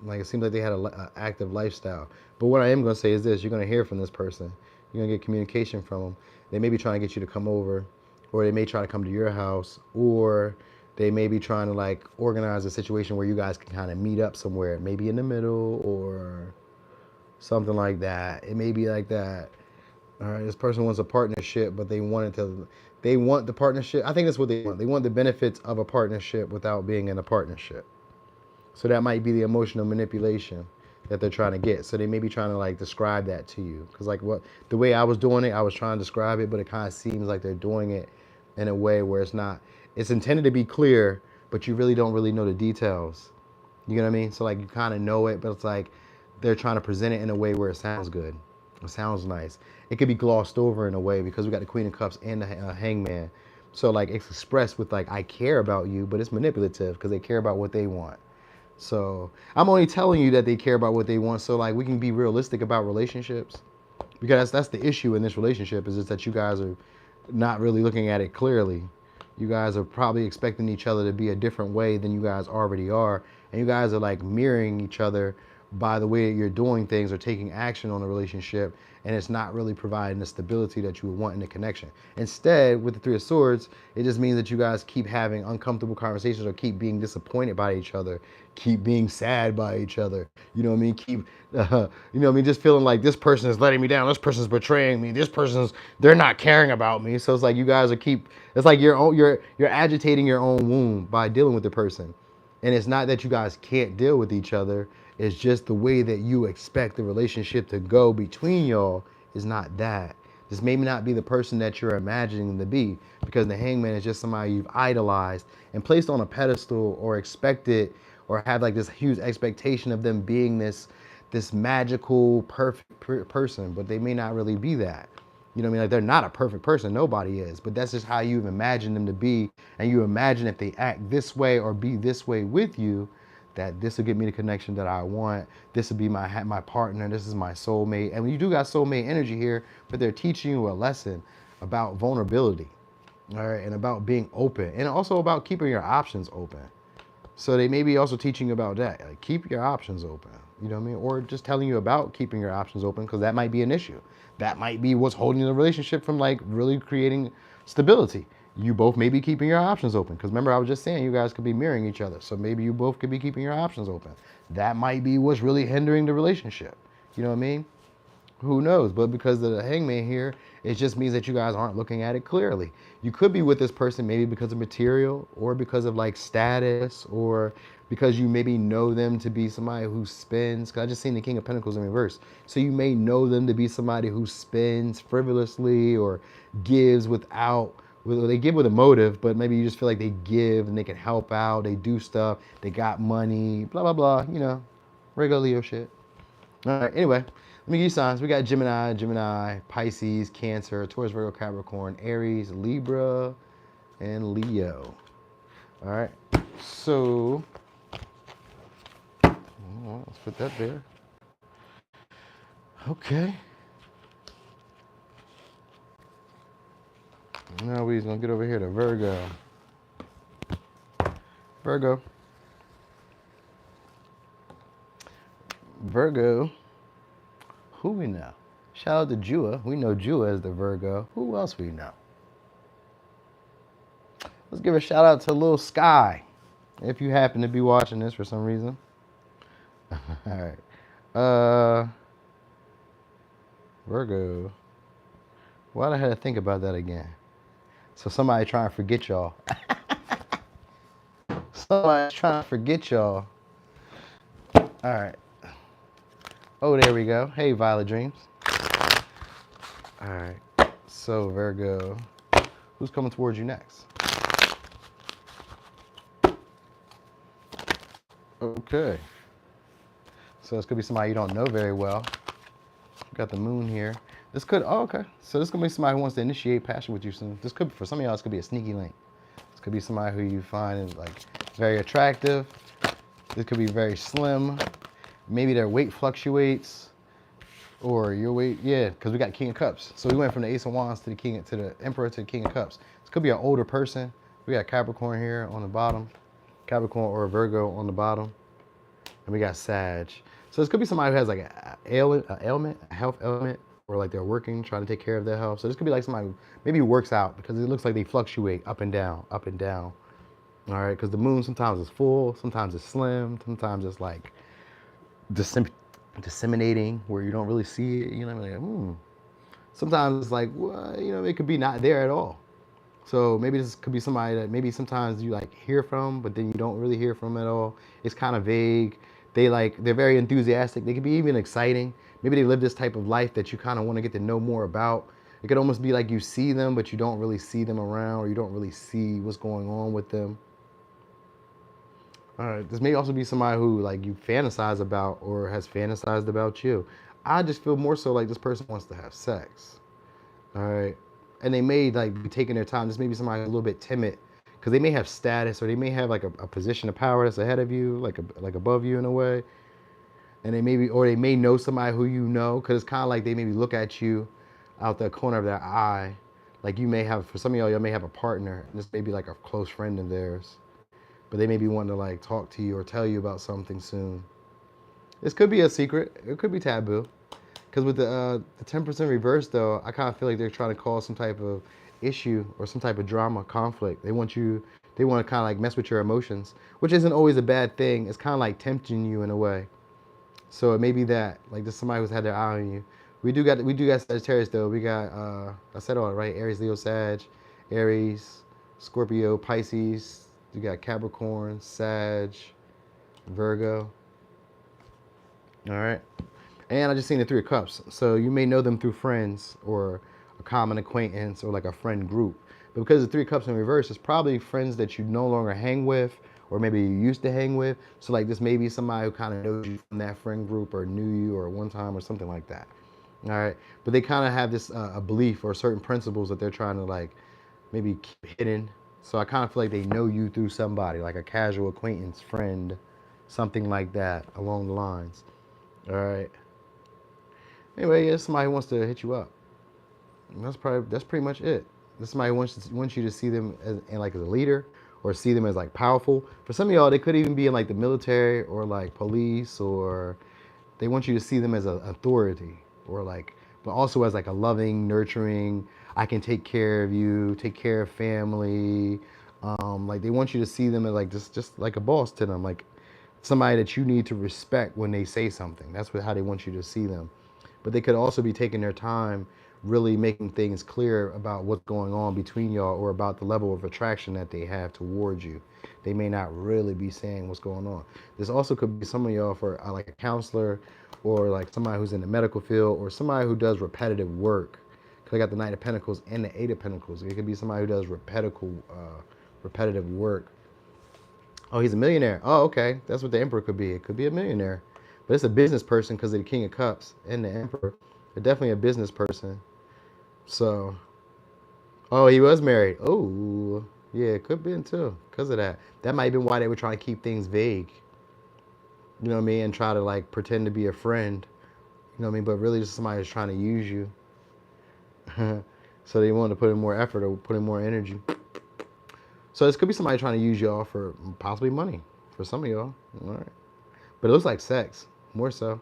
Like it seems like they had a active lifestyle. But what I am going to say is this: you're going to hear from this person. You're going to get communication from them. They may be trying to get you to come over, or they may try to come to your house, or they may be trying to like organize a situation where you guys can kind of meet up somewhere, maybe in the middle or something like that. It may be like that. All right, this person wants a partnership, but they want the partnership. I think that's what they want. They want the benefits of a partnership without being in a partnership. So that might be the emotional manipulation that they're trying to get. So they may be trying to like describe that to you. Because like the way I was doing it, I was trying to describe it, but it kind of seems like they're doing it in a way where it's intended to be clear, but you really don't really know the details. You know what I mean? So like you kind of know it, but it's like they're trying to present it in a way where it sounds good. It sounds nice. It could be glossed over in a way because we got the Queen of Cups and the Hangman. So like it's expressed with like, I care about you, but it's manipulative because they care about what they want. So I'm only telling you that they care about what they want, so like we can be realistic about relationships, because that's the issue in this relationship, is just that you guys are not really looking at it clearly. You guys are probably expecting each other to be a different way than you guys already are, and you guys are like mirroring each other by the way that you're doing things or taking action on the relationship, and it's not really providing the stability that you would want in the connection. Instead, with the Three of Swords, it just means that you guys keep having uncomfortable conversations, or keep being disappointed by each other, keep being sad by each other. You know what I mean? You know what I mean? Just feeling like this person is letting me down, this person's betraying me, they're not caring about me. So it's like you guys it's like you're agitating your own wound by dealing with the person. And it's not that you guys can't deal with each other. It's just the way that you expect the relationship to go between y'all is not that. This may not be the person that you're imagining them to be, because the Hangman is just somebody you've idolized and placed on a pedestal, or expected, or have like this huge expectation of them being this magical, perfect person, but they may not really be that. You know what I mean? Like they're not a perfect person. Nobody is. But that's just how you've imagined them to be. And you imagine if they act this way or be this way with you, that this will get me the connection that I want. This will be my partner. This is my soulmate. And you do got soulmate energy here, but they're teaching you a lesson about vulnerability, all right, and about being open, and also about keeping your options open. So they may be also teaching you about that. Like, keep your options open. You know what I mean? Or just telling you about keeping your options open, because that might be an issue. That might be what's holding the relationship from like really creating stability. You both may be keeping your options open. Because remember, I was just saying you guys could be mirroring each other. So maybe you both could be keeping your options open. That might be what's really hindering the relationship. You know what I mean? Who knows? But because of the Hangman here, it just means that you guys aren't looking at it clearly. You could be with this person maybe because of material, or because of like status, or because you maybe know them to be somebody who spends. Because I just seen the King of Pentacles in reverse. So you may know them to be somebody who spends frivolously, or gives they give with a motive, but maybe you just feel like they give and they can help out. They do stuff. They got money, blah, blah, blah. You know, regular Leo shit. All right, anyway, let me give you signs. We got Gemini, Pisces, Cancer, Taurus, Virgo, Capricorn, Aries, Libra, and Leo. All right, so let's put that there. Okay. Now we're going to get over here to Virgo. Virgo. Virgo. Who we know? Shout out to Jua. We know Jua as the Virgo. Who else we know? Let's give a shout out to Lil Sky. If you happen to be watching this for some reason. All right. Virgo. Why did I have to think about that again? So somebody trying to forget y'all. Somebody's trying to forget y'all. All right. Oh, there we go. Hey, Violet Dreams. All right. So, Virgo, who's coming towards you next? Okay. So this could be somebody you don't know very well. Got the moon here. This could, oh, okay. So this could be somebody who wants to initiate passion with you soon. This could, for some of y'all, this could be a sneaky link. This could be somebody who you find is like very attractive. This could be very slim. Maybe their weight fluctuates, or your weight, yeah, because we got King of Cups. So we went from the Ace of Wands to the Emperor to the King of Cups. This could be an older person. We got Capricorn here on the bottom, Capricorn or Virgo on the bottom, and we got Sag. So this could be somebody who has like an ailment, a health ailment, or like they're working, trying to take care of their health. So this could be like somebody who maybe works out, because it looks like they fluctuate up and down, up and down. All right, because the moon sometimes is full, sometimes it's slim, sometimes it's like disseminating where you don't really see it. You know, like, Sometimes it's like, well, you know, it could be not there at all. So maybe this could be somebody that maybe sometimes you like hear from, but then you don't really hear from at all. It's kind of vague. They're very enthusiastic. They could be even exciting. Maybe they live this type of life that you kind of want to get to know more about. It could almost be like you see them, but you don't really see them around, or you don't really see what's going on with them. All right, this may also be somebody who like you fantasize about or has fantasized about you. I just feel more so like this person wants to have sex. All right, and they may like be taking their time. This may be somebody a little bit timid, because they may have status, or they may have like a position of power that's ahead of you, like above you in a way. And they may know somebody who you know, because it's kind of like they maybe look at you out the corner of their eye. Like you may have, for some of y'all may have a partner. This may be like a close friend of theirs, but they may be wanting to like talk to you or tell you about something soon. This could be a secret. It could be taboo. Because with the 10% reverse, though, I kind of feel like they're trying to cause some type of issue or some type of drama, conflict. They want to kind of like mess with your emotions, which isn't always a bad thing. It's kind of like tempting you in a way. So it may be that, like there's somebody who's had their eye on you. We do got Sagittarius, though. We got, I said all right, Aries, Leo, Sag, Aries, Scorpio, Pisces. You got Capricorn, Sag, Virgo. All right. And I just seen the Three of Cups. So you may know them through friends or a common acquaintance or like a friend group. But because the Three of Cups in reverse, it's probably friends that you no longer hang with, or maybe you used to hang with. So like this may be somebody who kind of knows you from that friend group or knew you or one time or something like that. All right. But they kind of have this a belief or certain principles that they're trying to like maybe keep hidden. So I kind of feel like they know you through somebody, like a casual acquaintance, friend, something like that along the lines. All right. Anyway, yeah, somebody wants to hit you up. That's pretty much it. This somebody wants you to see them as a leader, or see them as like powerful. For some of y'all, they could even be in like the military or like police, or they want you to see them as an authority, or like, but also as like a loving, nurturing, I can take care of you, take care of family. Like they want you to see them as like just like a boss to them, like somebody that you need to respect when they say something. That's how they want you to see them. But they could also be taking their time really making things clear about what's going on between y'all, or about the level of attraction that they have towards you. They may not really be saying what's going on. This also could be some of y'all for like a counselor, or like somebody who's in the medical field, or somebody who does repetitive work. Because I got the Knight of Pentacles and the Eight of Pentacles. It could be somebody who does repetitive work. Oh, he's a millionaire. Oh, okay. That's what the Emperor could be. It could be a millionaire. But it's a business person because of the King of Cups and the Emperor. They're definitely a business person. So, oh, he was married. Oh, yeah, it could be too because of that. That might have been why they were trying to keep things vague. You know what I mean? And try to like pretend to be a friend. You know what I mean? But really just somebody who's trying to use you. So they wanted to put in more effort or put in more energy. So this could be somebody trying to use y'all for possibly money for some of y'all. All right. But it looks like sex, more so.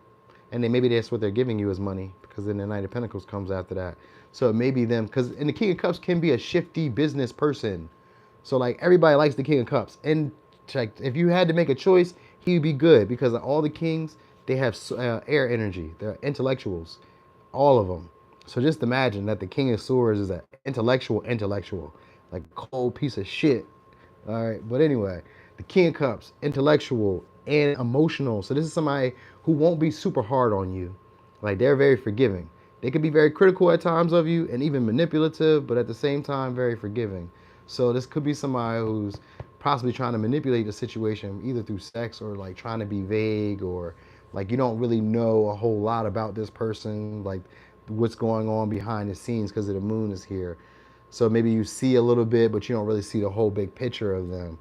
And then maybe that's what they're giving you is money, because then the Knight of Pentacles comes after that. So it may be them, because and the King of Cups can be a shifty business person. So like everybody likes the King of Cups. And like if you had to make a choice, he would be good, because all the kings, they have air energy. They're intellectuals, all of them. So just imagine that the King of Swords is an intellectual, like a cold piece of shit. All right, but anyway, the King of Cups, intellectual and emotional. So this is somebody who won't be super hard on you. Like they're very forgiving. They can be very critical at times of you and even manipulative, but at the same time very forgiving. So this could be somebody who's possibly trying to manipulate the situation either through sex or like trying to be vague, or like you don't really know a whole lot about this person, like what's going on behind the scenes because of the moon is here. So maybe you see a little bit, but you don't really see the whole big picture of them.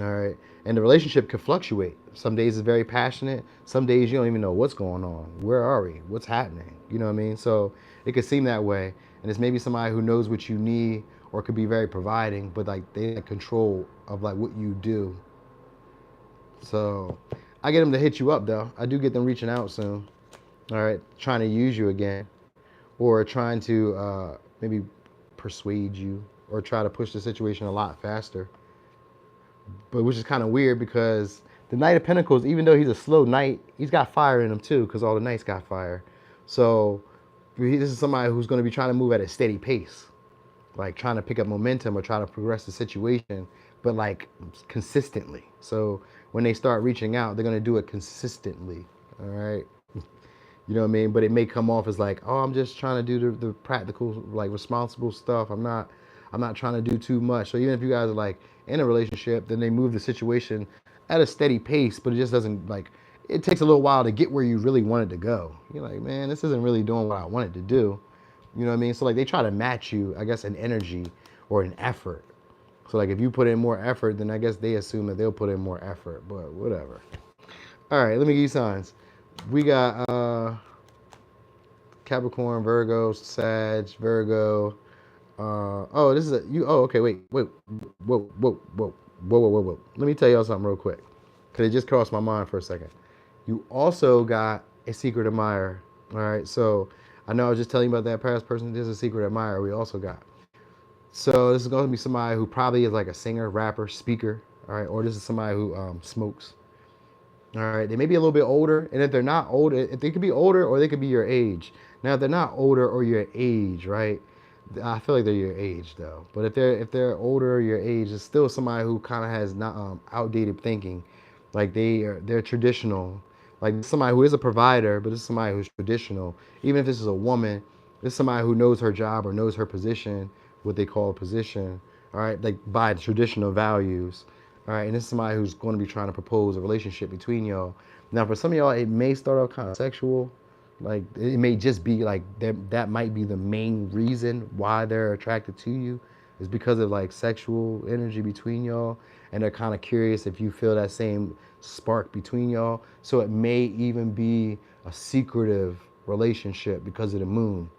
All right. And the relationship could fluctuate. Some days it's very passionate. Some days you don't even know what's going on. Where are we? What's happening? You know what I mean? So it could seem that way. And it's maybe somebody who knows what you need, or could be very providing, but like they have control of like what you do. So I get them to hit you up though. I do get them reaching out soon. All right. Trying to use you again, or trying to maybe persuade you, or try to push the situation a lot faster. But which is kind of weird, because the Knight of Pentacles, even though he's a slow knight, he's got fire in him too, because all the knights got fire. So this is somebody who's going to be trying to move at a steady pace, like trying to pick up momentum or try to progress the situation, but like consistently. So when they start reaching out, they're going to do it consistently. All right. You know what I mean? But it may come off as like, oh, I'm just trying to do the practical, like responsible stuff. I'm not trying to do too much. So even if you guys are like in a relationship, then they move the situation at a steady pace, but it just doesn't like, it takes a little while to get where you really want it to go. You're like, man, this isn't really doing what I want it to do. You know what I mean? So like they try to match you, I guess, in energy or in effort. So like if you put in more effort, then I guess they assume that they'll put in more effort, but whatever. All right, let me give you signs. We got Capricorn, Virgo, Sag, Virgo. Oh, this is a you. Oh, okay. Wait. Whoa. Let me tell y'all something real quick, because it just crossed my mind for a second. You also got a secret admirer. All right. So I know I was just telling you about that past person. There's a secret admirer we also got. So this is going to be somebody who probably is like a singer, rapper, speaker. All right. Or this is somebody who smokes. All right, they may be a little bit older, and if they're not older, if they could be older or they could be your age. Now, if they're not older or your age, right? I feel like they're your age though. But if they're older or your age, it's still somebody who kind of has not outdated thinking, like they're traditional. Like somebody who is a provider, but it's somebody who's traditional. Even if this is a woman, this is somebody who knows her job or knows her position, what they call a position. All right, like by traditional values. All right, and this is somebody who's going to be trying to propose a relationship between y'all. Now, for some of y'all, it may start off kind of sexual. Like, it may just be like that might be the main reason why they're attracted to you, is because of like sexual energy between y'all. And they're kind of curious if you feel that same spark between y'all. So it may even be a secretive relationship because of the moon.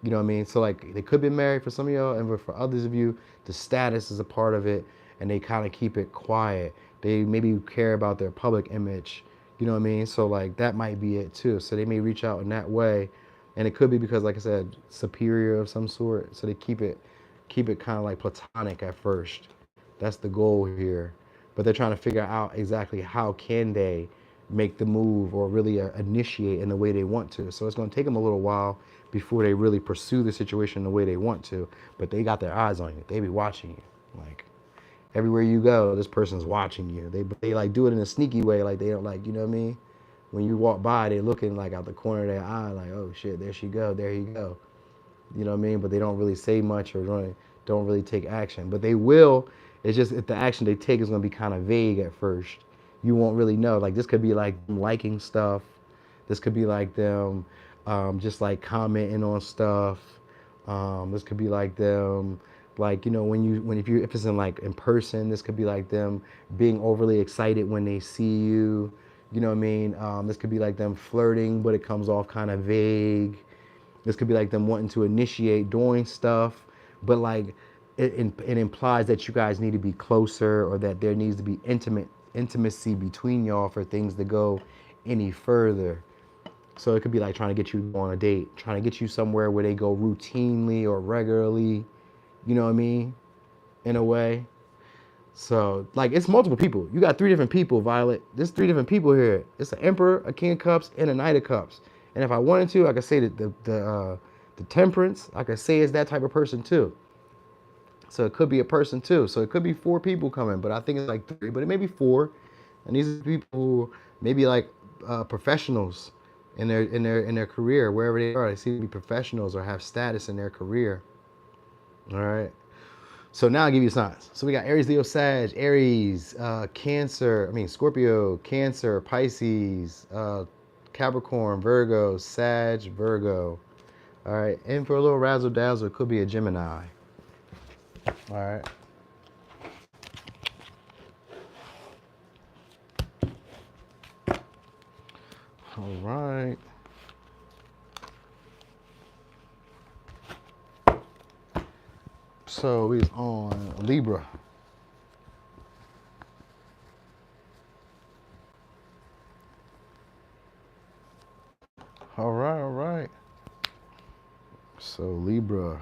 You know what I mean? So like they could be married for some of y'all, and for others of you, the status is a part of it, and they kind of keep it quiet. They maybe care about their public image. You know what I mean? So like that might be it too. So they may reach out in that way, and it could be because, like I said, superior of some sort. So they keep it kind of like platonic at first. That's the goal here. But they're trying to figure out exactly how can they make the move or really initiate in the way they want to. So it's going to take them a little while before they really pursue the situation the way they want to. But they got their eyes on you. They be watching you. Like everywhere you go, this person's watching you. They like do it in a sneaky way. Like they don't like, you know what I mean? When you walk by, they looking like out the corner of their eye, like, oh shit, there she go, there you go. You know what I mean? But they don't really say much or don't really take action. But they will. It's just if the action they take is going to be kind of vague at first. You won't really know. Like this could be like them liking stuff. This could be like them just like commenting on stuff. This could be like them, like, you know, if it's in like in person, this could be like them being overly excited when they see you. You know what I mean? This could be like them flirting, but it comes off kind of vague. This could be like them wanting to initiate doing stuff, but like it implies that you guys need to be closer, or that there needs to be intimacy between y'all for things to go any further. So it could be like trying to get you on a date, trying to get you somewhere where they go routinely or regularly, you know what I mean, in a way. So, like, it's multiple people. You got 3 different people, Violet. There's 3 different people here. It's an Emperor, a King of Cups, and a Knight of Cups. And if I wanted to, I could say that the Temperance, I could say is that type of person too. So it could be a person too. So it could be 4 people coming, but I think it's like 3, but it may be 4. And these are people who maybe like professionals in their career, wherever they are. They seem to be professionals or have status in their career. All right. So now I'll give you signs. So we got Aries, Leo, Sag, Aries, Scorpio, Cancer, Pisces, Capricorn, Virgo, Sag, Virgo. All right. And for a little razzle dazzle, it could be a Gemini. All right. All right. So we're on Libra. All right, all right. So Libra.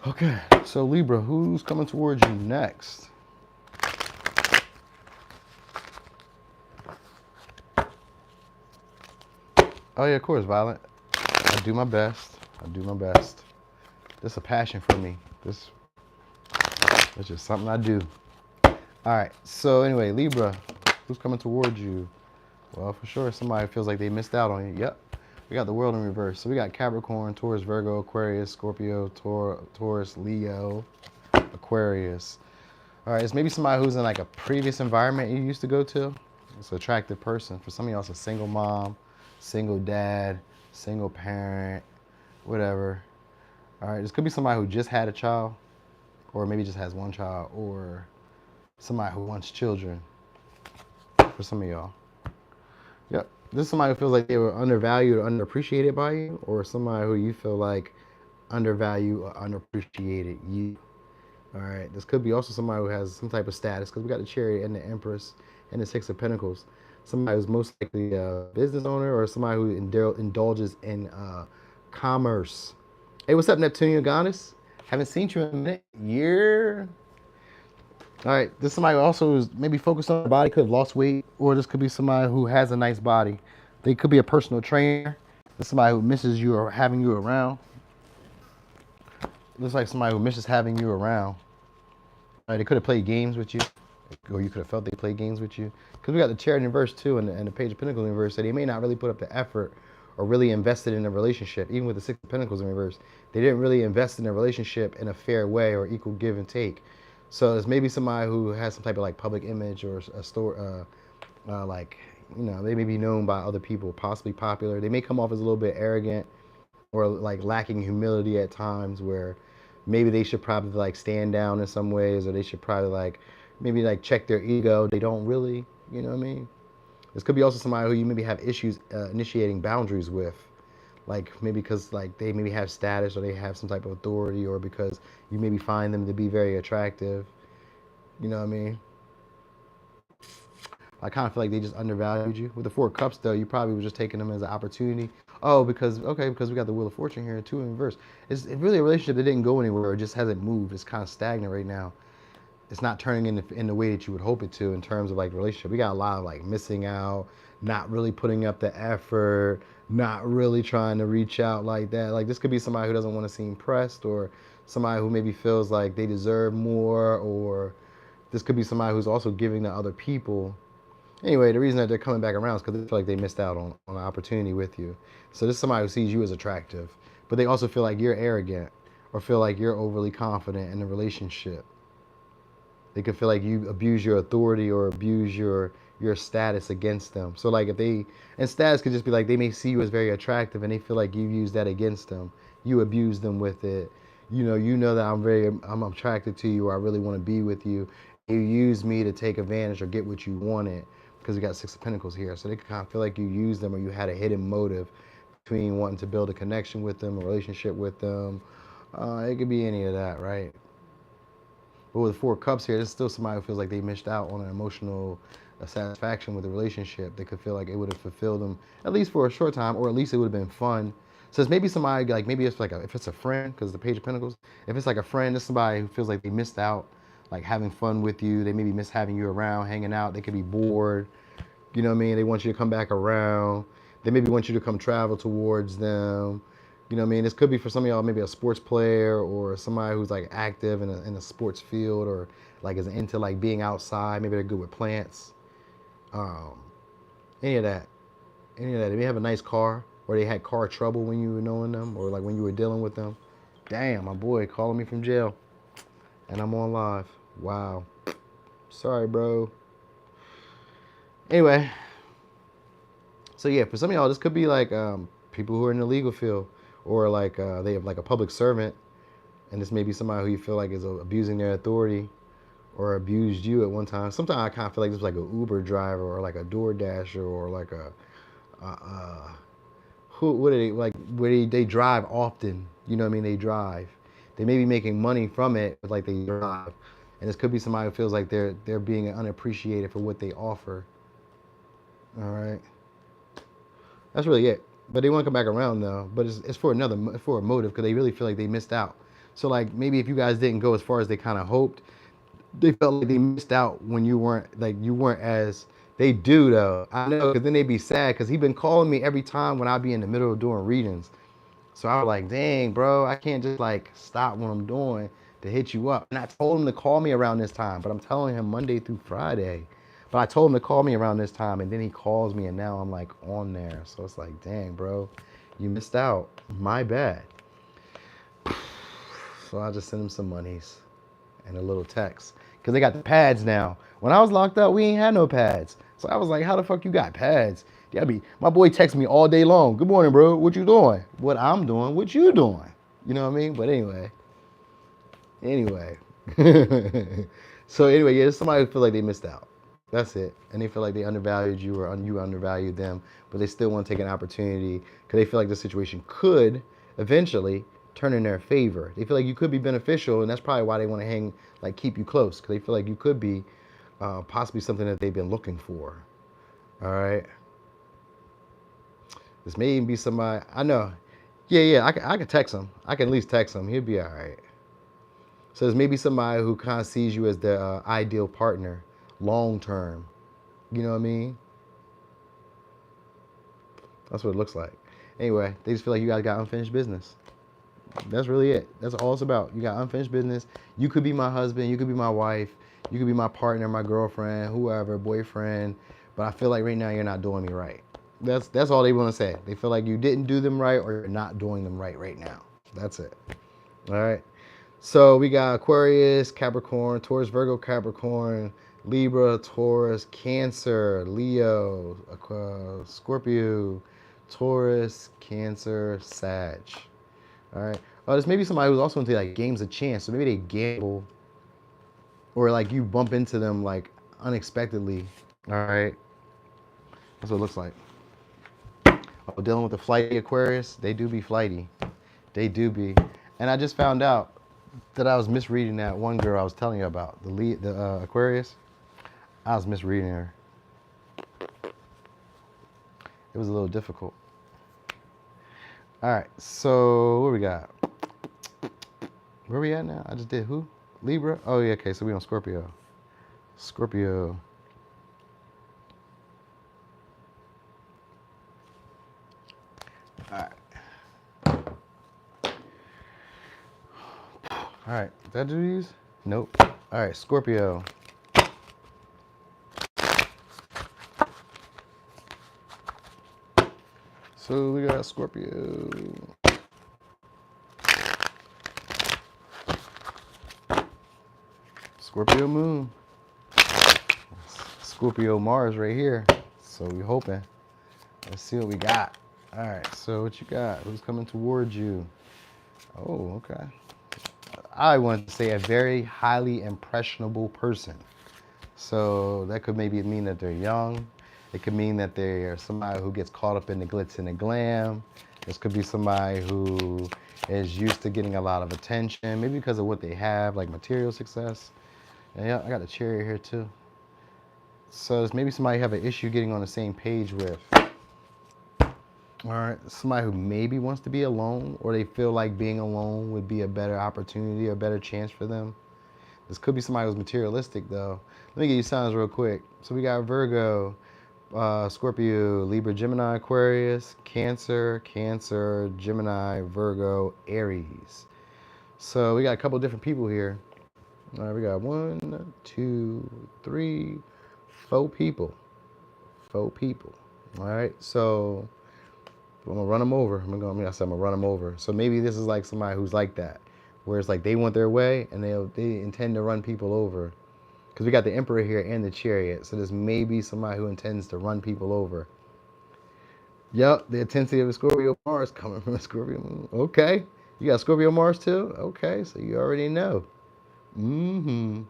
Okay, so Libra, who's coming towards you next? Oh yeah, of course, Violet. I do my best. I do my best. This is a passion for me. This is just something I do. All right, so anyway, Libra, who's coming towards you? Well, for sure, somebody feels like they missed out on you. Yep. We got the world in reverse. So we got Capricorn, Taurus, Virgo, Aquarius, Scorpio, Taurus, Leo, Aquarius. All right, it's maybe somebody who's in like a previous environment you used to go to. It's an attractive person. For some of y'all, it's a single mom, single dad, single parent, whatever. All right, this could be somebody who just had a child, or maybe just has one child, or somebody who wants children, for some of y'all. Yep. This is somebody who feels like they were undervalued or underappreciated by you, or somebody who you feel like undervalued or underappreciated you. All right. This could be also somebody who has some type of status, because we got the Chariot and the Empress and the Six of Pentacles. Somebody who's most likely a business owner, or somebody who indulges in commerce. Hey, what's up, Neptunian Goddess? Haven't seen you in a minute. Year. All right, this is somebody who also is maybe focused on their body, could have lost weight, or this could be somebody who has a nice body. They could be a personal trainer. This is somebody who misses you or having you around. Looks like somebody who misses having you around. All right, they could have played games with you, or you could have felt they played games with you. Because we got the Chariot in verse 2 and the Page of Pentacles in reverse, so they may not really put up the effort or really invested in a relationship. Even with the Six of Pentacles in reverse, they didn't really invest in a relationship in a fair way or equal give and take. So there's maybe somebody who has some type of like public image or a store, like, you know, they may be known by other people, possibly popular. They may come off as a little bit arrogant or like lacking humility at times, where maybe they should probably like stand down in some ways, or they should probably like maybe like check their ego. They don't really, you know what I mean? This could be also somebody who you maybe have issues initiating boundaries with. Like maybe because like they maybe have status, or they have some type of authority, or because you maybe find them to be very attractive. You know what I mean? I kind of feel like they just undervalued you. With the Four of Cups, though, you probably were just taking them as an opportunity. Oh, because we got the Wheel of Fortune here, 2 in reverse. It's really a relationship that didn't go anywhere. It just hasn't moved. It's kind of stagnant right now. It's not turning in the way that you would hope it to in terms of like relationship. We got a lot of like missing out, not really putting up the effort, not really trying to reach out like that. Like this could be somebody who doesn't want to seem pressed, or somebody who maybe feels like they deserve more, or this could be somebody who's also giving to other people. Anyway, the reason that they're coming back around is because they feel like they missed out on an opportunity with you. So this is somebody who sees you as attractive, but they also feel like you're arrogant, or feel like you're overly confident in the relationship. They could feel like you abuse your authority or abuse your status against them. So like and status could just be like they may see you as very attractive and they feel like you use that against them. You abuse them with it. You know that I'm attracted to you, or I really want to be with you. You use me to take advantage or get what you wanted. because you got Six of Pentacles here. So they could kind of feel like you used them or you had a hidden motive between wanting to build a connection with them, a relationship with them. It could be any of that, right? But with the Four of Cups here, there's still somebody who feels like they missed out on an emotional satisfaction with the relationship. They could feel like it would have fulfilled them, at least for a short time, or at least it would have been fun. So it's maybe somebody, like maybe it's like, if it's a friend, because the Page of Pentacles, if it's like a friend, it's somebody who feels like they missed out, like having fun with you. They maybe miss having you around, hanging out. They could be bored. You know what I mean? They want you to come back around. They maybe want you to come travel towards them. You know what I mean? This could be for some of y'all, maybe a sports player or somebody who's like active in a sports field, or like is into like being outside. Maybe they're good with plants. Any of that. Any of that. They may have a nice car, or they had car trouble when you were knowing them, or like when you were dealing with them. Damn, my boy calling me from jail. And I'm on live. Wow. Sorry, bro. Anyway. So yeah, for some of y'all, this could be like people who are in the legal field, or like they have like a public servant, and this may be somebody who you feel like is abusing their authority or abused you at one time. Sometimes I kind of feel like this is like an Uber driver or like a DoorDasher or like what are they, like where they drive often. You know what I mean? They drive. They may be making money from it, but like they drive. And this could be somebody who feels like they're being unappreciated for what they offer. All right. That's really it. But they want to come back around though. But it's for for a motive, because they really feel like they missed out. So like maybe if you guys didn't go as far as they kind of hoped, they felt like they missed out when you weren't as they do though. I know, because then they'd be sad, because he'd been calling me every time when I'd be in the middle of doing readings. So I was like, dang, bro, I can't just like stop what I'm doing to hit you up. And I told him to call me around this time, but I'm telling him Monday through Friday. But I told him to call me around this time, and then he calls me, and now I'm like on there. So it's like, dang, bro, you missed out. My bad. So I just sent him some monies and a little text, because they got the pads now. When I was locked up, we ain't had no pads. So I was like, how the fuck you got pads? My boy texts me all day long. Good morning, bro. What you doing? What I'm doing. What you doing? You know what I mean? But anyway. So anyway, yeah, there's somebody who feel like they missed out. That's it. And they feel like they undervalued you, or you undervalued them, but they still want to take an opportunity because they feel like the situation could eventually turn in their favor. They feel like you could be beneficial, and that's probably why they want to keep you close, because they feel like you could be possibly something that they've been looking for. All right. This may even be somebody, I know. Yeah, I can text him. I can at least text him. He'll be all right. So there's maybe somebody who kind of sees you as the ideal partner, long term. You know what I mean? That's what it looks like. Anyway, they just feel like you guys got unfinished business. That's really it. That's all it's about. You got unfinished business. You could be my husband. You could be my wife. You could be my partner, my girlfriend, whoever, boyfriend. But I feel like right now you're not doing me right. That's all they want to say. They feel like you didn't do them right, or you're not doing them right now. That's it. All right. So we got Aquarius, Capricorn, Taurus, Virgo, Capricorn, Libra, Taurus, Cancer, Leo, Scorpio, Taurus, Cancer, Sag. All right. Oh, there's maybe somebody who's also into like games of chance. So maybe they gamble, or like you bump into them like unexpectedly. All right. That's what it looks like. Oh, dealing with the flighty Aquarius, they do be flighty. They do be. And I just found out that I was misreading that one girl I was telling you about, the Aquarius. I was misreading her. It was a little difficult. All right, so what we got? Where we at now? I just did who? Libra? Oh, yeah, okay, so we on Scorpio. Scorpio. All right. All right, did I do these? Nope. All right, Scorpio. So we got Scorpio. Scorpio moon. Scorpio Mars right here. So we hoping. Let's see what we got. All right, so what you got? Who's coming towards you? Oh, okay. I want to say a very highly impressionable person. So that could maybe mean that they're young. It could mean that they're somebody who gets caught up in the glitz and the glam. This could be somebody who is used to getting a lot of attention, maybe because of what they have, like material success. And yeah, I got a chariot here too. So it's maybe somebody you have an issue getting on the same page with. All right, somebody who maybe wants to be alone, or they feel like being alone would be a better opportunity or a better chance for them. This could be somebody who's materialistic, though. Let me give you signs real quick. So we got Virgo, Scorpio, Libra, Gemini, Aquarius, Cancer, Gemini, Virgo, Aries. So we got a couple different people here. All right, we got 1, 2, 3, 4 people. 4 people. All right, so I'm gonna run them over. I'm gonna run them over. So maybe this is like somebody who's like that, where it's like they want their way and they intend to run people over. Because we got the Emperor here and the Chariot, so this may be somebody who intends to run people over. Yep, the intensity of a Scorpio Mars coming from a Scorpio Moon. Okay, you got Scorpio Mars too. Okay, so you already know. All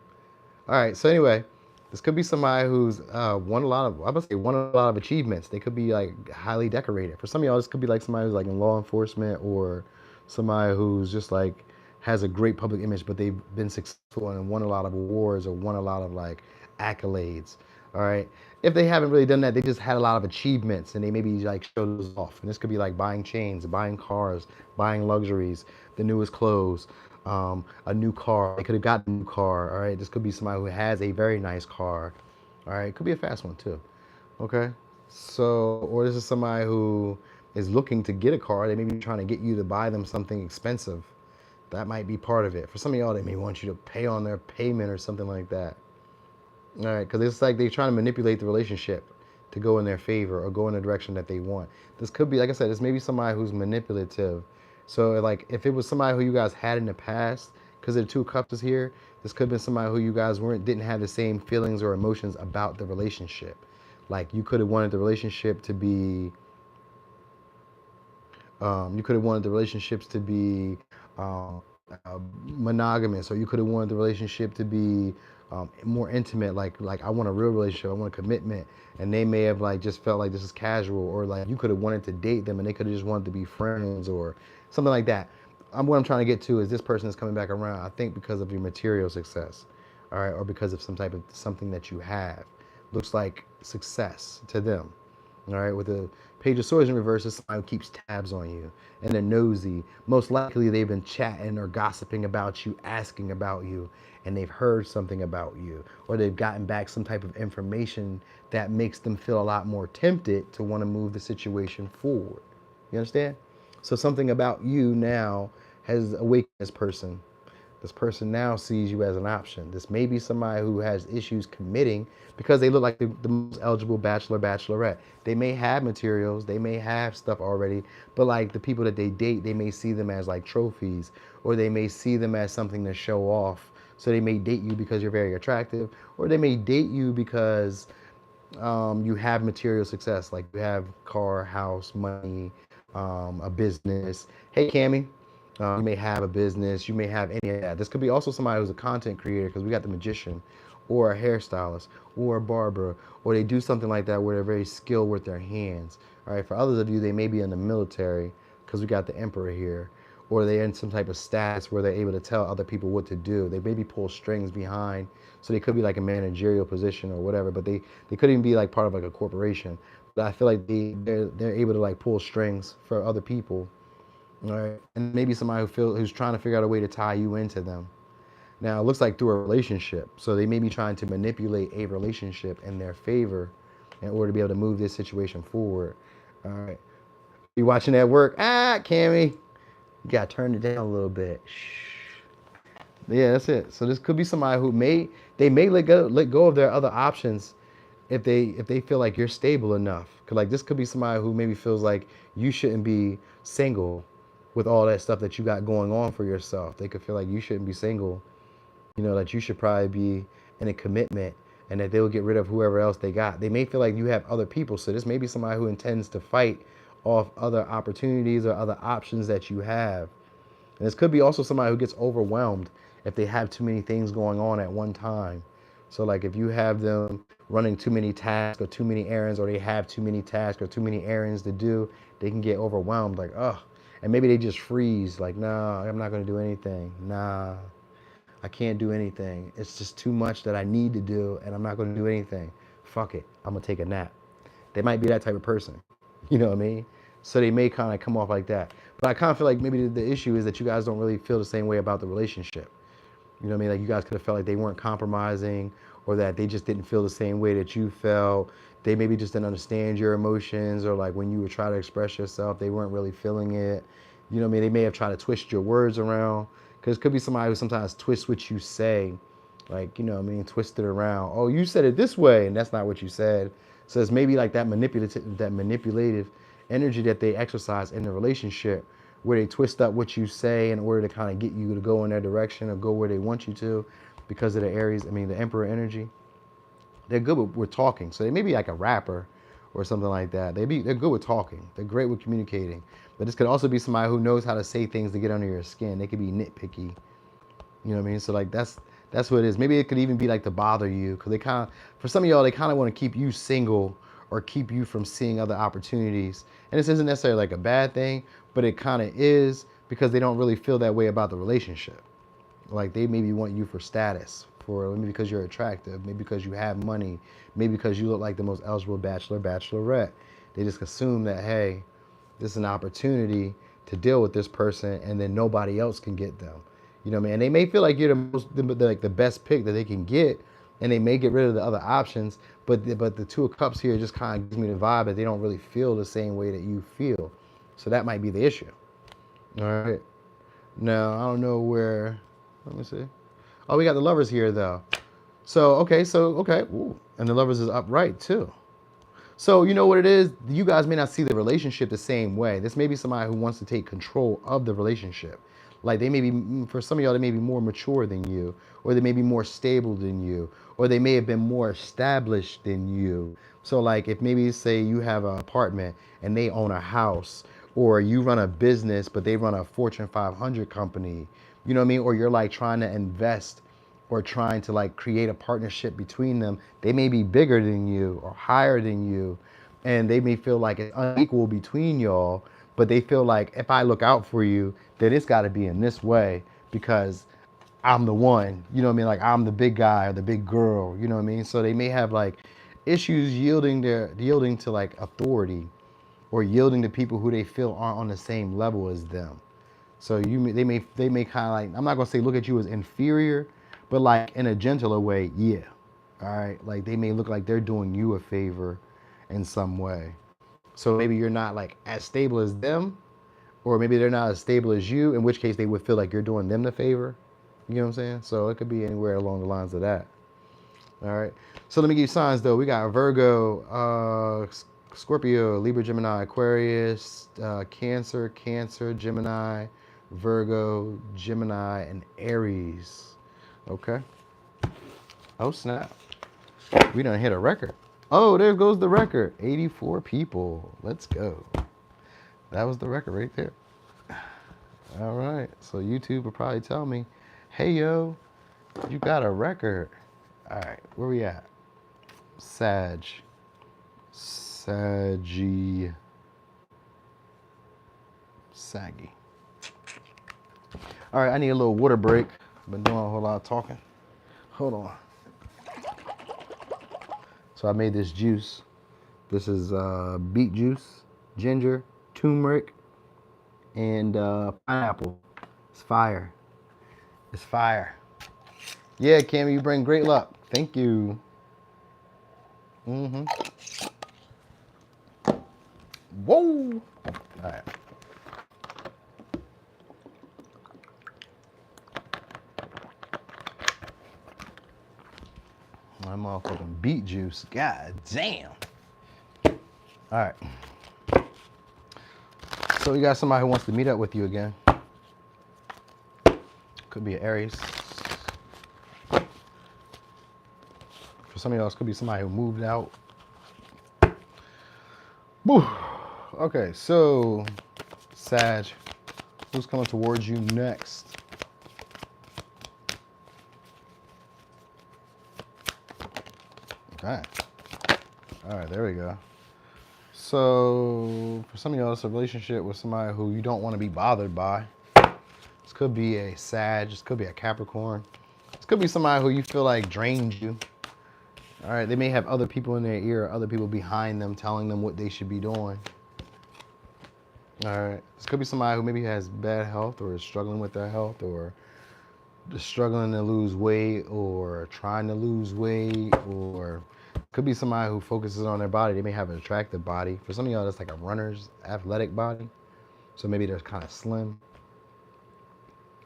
right, so anyway, this could be somebody who's won a lot of achievements. They could be like highly decorated. For some of y'all, this could be like somebody who's like in law enforcement, or somebody who's just like has a great public image, but they've been successful and won a lot of awards or won a lot of like accolades. All right. If they haven't really done that, they just had a lot of achievements and they maybe like show those off. And this could be like buying chains, buying cars, buying luxuries, the newest clothes, a new car. They could have gotten a new car. All right. This could be somebody who has a very nice car. All right. It could be a fast one too. Okay. So, or this is somebody who is looking to get a car. They may be trying to get you to buy them something expensive. That might be part of it. For some of y'all, they may want you to pay on their payment or something like that. All right, because it's like they're trying to manipulate the relationship to go in their favor or go in the direction that they want. This could be, like I said, this may be somebody who's manipulative. So, like, if it was somebody who you guys had in the past, because the 2 of Cups is here, this could have been somebody who you guys didn't have the same feelings or emotions about the relationship. Like, you could have wanted the relationship to be, monogamous, or you could have wanted the relationship to be more intimate, like I want a real relationship, I want a commitment, and they may have like just felt like this is casual, or like you could have wanted to date them and they could have just wanted to be friends or something like that. What I'm trying to get to is this person is coming back around, I think, because of your material success, all right, or because of some type of something that you have. Looks like success to them. All right, with the Page of Swords in reverse, is somebody who keeps tabs on you and they're nosy. Most likely they've been chatting or gossiping about you, asking about you, and they've heard something about you, or they've gotten back some type of information that makes them feel a lot more tempted to want to move the situation forward. You understand? So something about you now has awakened this person. This person now sees you as an option. This may be somebody who has issues committing because they look like the most eligible bachelor, bachelorette. They may have materials, they may have stuff already, but like the people that they date, they may see them as like trophies, or they may see them as something to show off. So they may date you because you're very attractive, or they may date you because you have material success, like you have car, house, money, a business. Hey, Cammy. You may have a business, you may have any of that. This could be also somebody who's a content creator, because we got the magician, or a hairstylist, or a barber, or they do something like that where they're very skilled with their hands. All right, for others of you, they may be in the military, because we got the Emperor here, or they're in some type of status where they're able to tell other people what to do. They maybe pull strings behind, so they could be like a managerial position or whatever, but they could even be like part of like a corporation. But I feel like they're able to like pull strings for other people. All right, and maybe somebody who's trying to figure out a way to tie you into them. Now it looks like through a relationship, so they may be trying to manipulate a relationship in their favor in order to be able to move this situation forward. All right, you watching that work? Cammy, you gotta turn it down a little bit. Shh. Yeah, that's it. So this could be somebody who may let go of their other options if they feel like you're stable enough. Cause like this could be somebody who maybe feels like you shouldn't be single with all that stuff that you got going on for yourself. They could feel like you shouldn't be single, that you should probably be in a commitment, and that they'll get rid of whoever else they got. They may feel like you have other people. So this may be somebody who intends to fight off other opportunities or other options that you have. And this could be also somebody who gets overwhelmed if they have too many things going on at one time. So like if you have them running too many tasks or too many errands, or they have too many tasks or too many errands to do, they can get overwhelmed, like, oh, and maybe they just freeze, like, nah, I'm not gonna do anything. Nah, I can't do anything. It's just too much that I need to do, and I'm not gonna do anything. Fuck it, I'm gonna take a nap. They might be that type of person. You know what I mean? So they may kind of come off like that. But I kind of feel like maybe the issue is that you guys don't really feel the same way about the relationship. You know what I mean? Like you guys could have felt like they weren't compromising, or that they just didn't feel the same way that you felt. They maybe just didn't understand your emotions, or like when you were trying to express yourself, they weren't really feeling it. You know what I mean? They may have tried to twist your words around, because it could be somebody who sometimes twists what you say. Like, you know what I mean? Twist it around. Oh, you said it this way, and that's not what you said. So it's maybe like that manipulative energy that they exercise in the relationship, where they twist up what you say in order to kind of get you to go in their direction or go where they want you to, because of the Aries, the Emperor energy. They're good with talking. So they may be like a rapper or something like that. They're good with talking. They're great with communicating. But this could also be somebody who knows how to say things to get under your skin. They could be nitpicky. You know what I mean? So like that's what it is. Maybe it could even be like to bother you, because they kind of, for some of y'all, they kind of want to keep you single or keep you from seeing other opportunities. And this isn't necessarily like a bad thing, but it kind of is, because they don't really feel that way about the relationship. Like they maybe want you for status, for maybe because you're attractive, maybe because you have money, maybe because you look like the most eligible bachelor, bachelorette. They just assume that, hey, this is an opportunity to deal with this person, and then nobody else can get them. You know what I mean? And they may feel like you're the best pick that they can get, and they may get rid of the other options. But the Two of Cups here just kind of gives me the vibe that they don't really feel the same way that you feel. So that might be the issue. All right. Now, I don't know where, let me see. Oh, we got the Lovers here though. So, okay. Ooh. And the Lovers is upright too. So you know what it is? You guys may not see the relationship the same way. This may be somebody who wants to take control of the relationship. Like they may be, for some of y'all, they may be more mature than you, or they may be more stable than you, or they may have been more established than you. So like if maybe say you have an apartment and they own a house, or you run a business, but they run a Fortune 500 company, you know what I mean? Or you're like trying to invest or trying to like create a partnership between them. They may be bigger than you or higher than you, and they may feel like it's unequal between y'all, but they feel like if I look out for you, then it's got to be in this way, because I'm the one, you know what I mean? Like I'm the big guy or the big girl, you know what I mean? So they may have like issues yielding to like authority, or yielding to people who they feel aren't on the same level as them. So they may kind of like, I'm not gonna say look at you as inferior, but like in a gentler way, yeah. All right, like they may look like they're doing you a favor in some way. So maybe you're not like as stable as them, or maybe they're not as stable as you, in which case they would feel like you're doing them the favor. You know what I'm saying? So it could be anywhere along the lines of that. All right. So let me give you signs though. We got Virgo, Scorpio, Libra, Gemini, Aquarius, Cancer, Gemini, Virgo, Gemini, and Aries. Okay. Oh snap. We done hit a record. Oh, there goes the record. 84 people. Let's go. That was the record right there. All right. So YouTube will probably tell me, hey, yo, you got a record. All right. Where we at? Saggy. All right. I need a little water break. Been doing a whole lot of talking. Hold on. So I made this juice. This is beet juice, ginger, turmeric, and pineapple. It's fire. It's fire. Yeah, Cam, you bring great luck. Thank you. Mm-hmm. Whoa. All right. My motherfucking beet juice. God damn. All right. So you got somebody who wants to meet up with you again. Could be an Aries. For some of y'all, it could be somebody who moved out. Woo. Okay, so Sag, who's coming towards you next? All right, there we go. So for some of y'all, it's a relationship with somebody who you don't want to be bothered by. This could be a Sag, this could be a Capricorn. This could be somebody who you feel like drains you. All right, they may have other people in their ear, other people behind them telling them what they should be doing. All right, this could be somebody who maybe has bad health or is struggling with their health or just struggling to lose weight or trying to lose weight, or could be somebody who focuses on their body. They may have an attractive body. For some of y'all, that's like a runner's athletic body. So maybe they're kind of slim.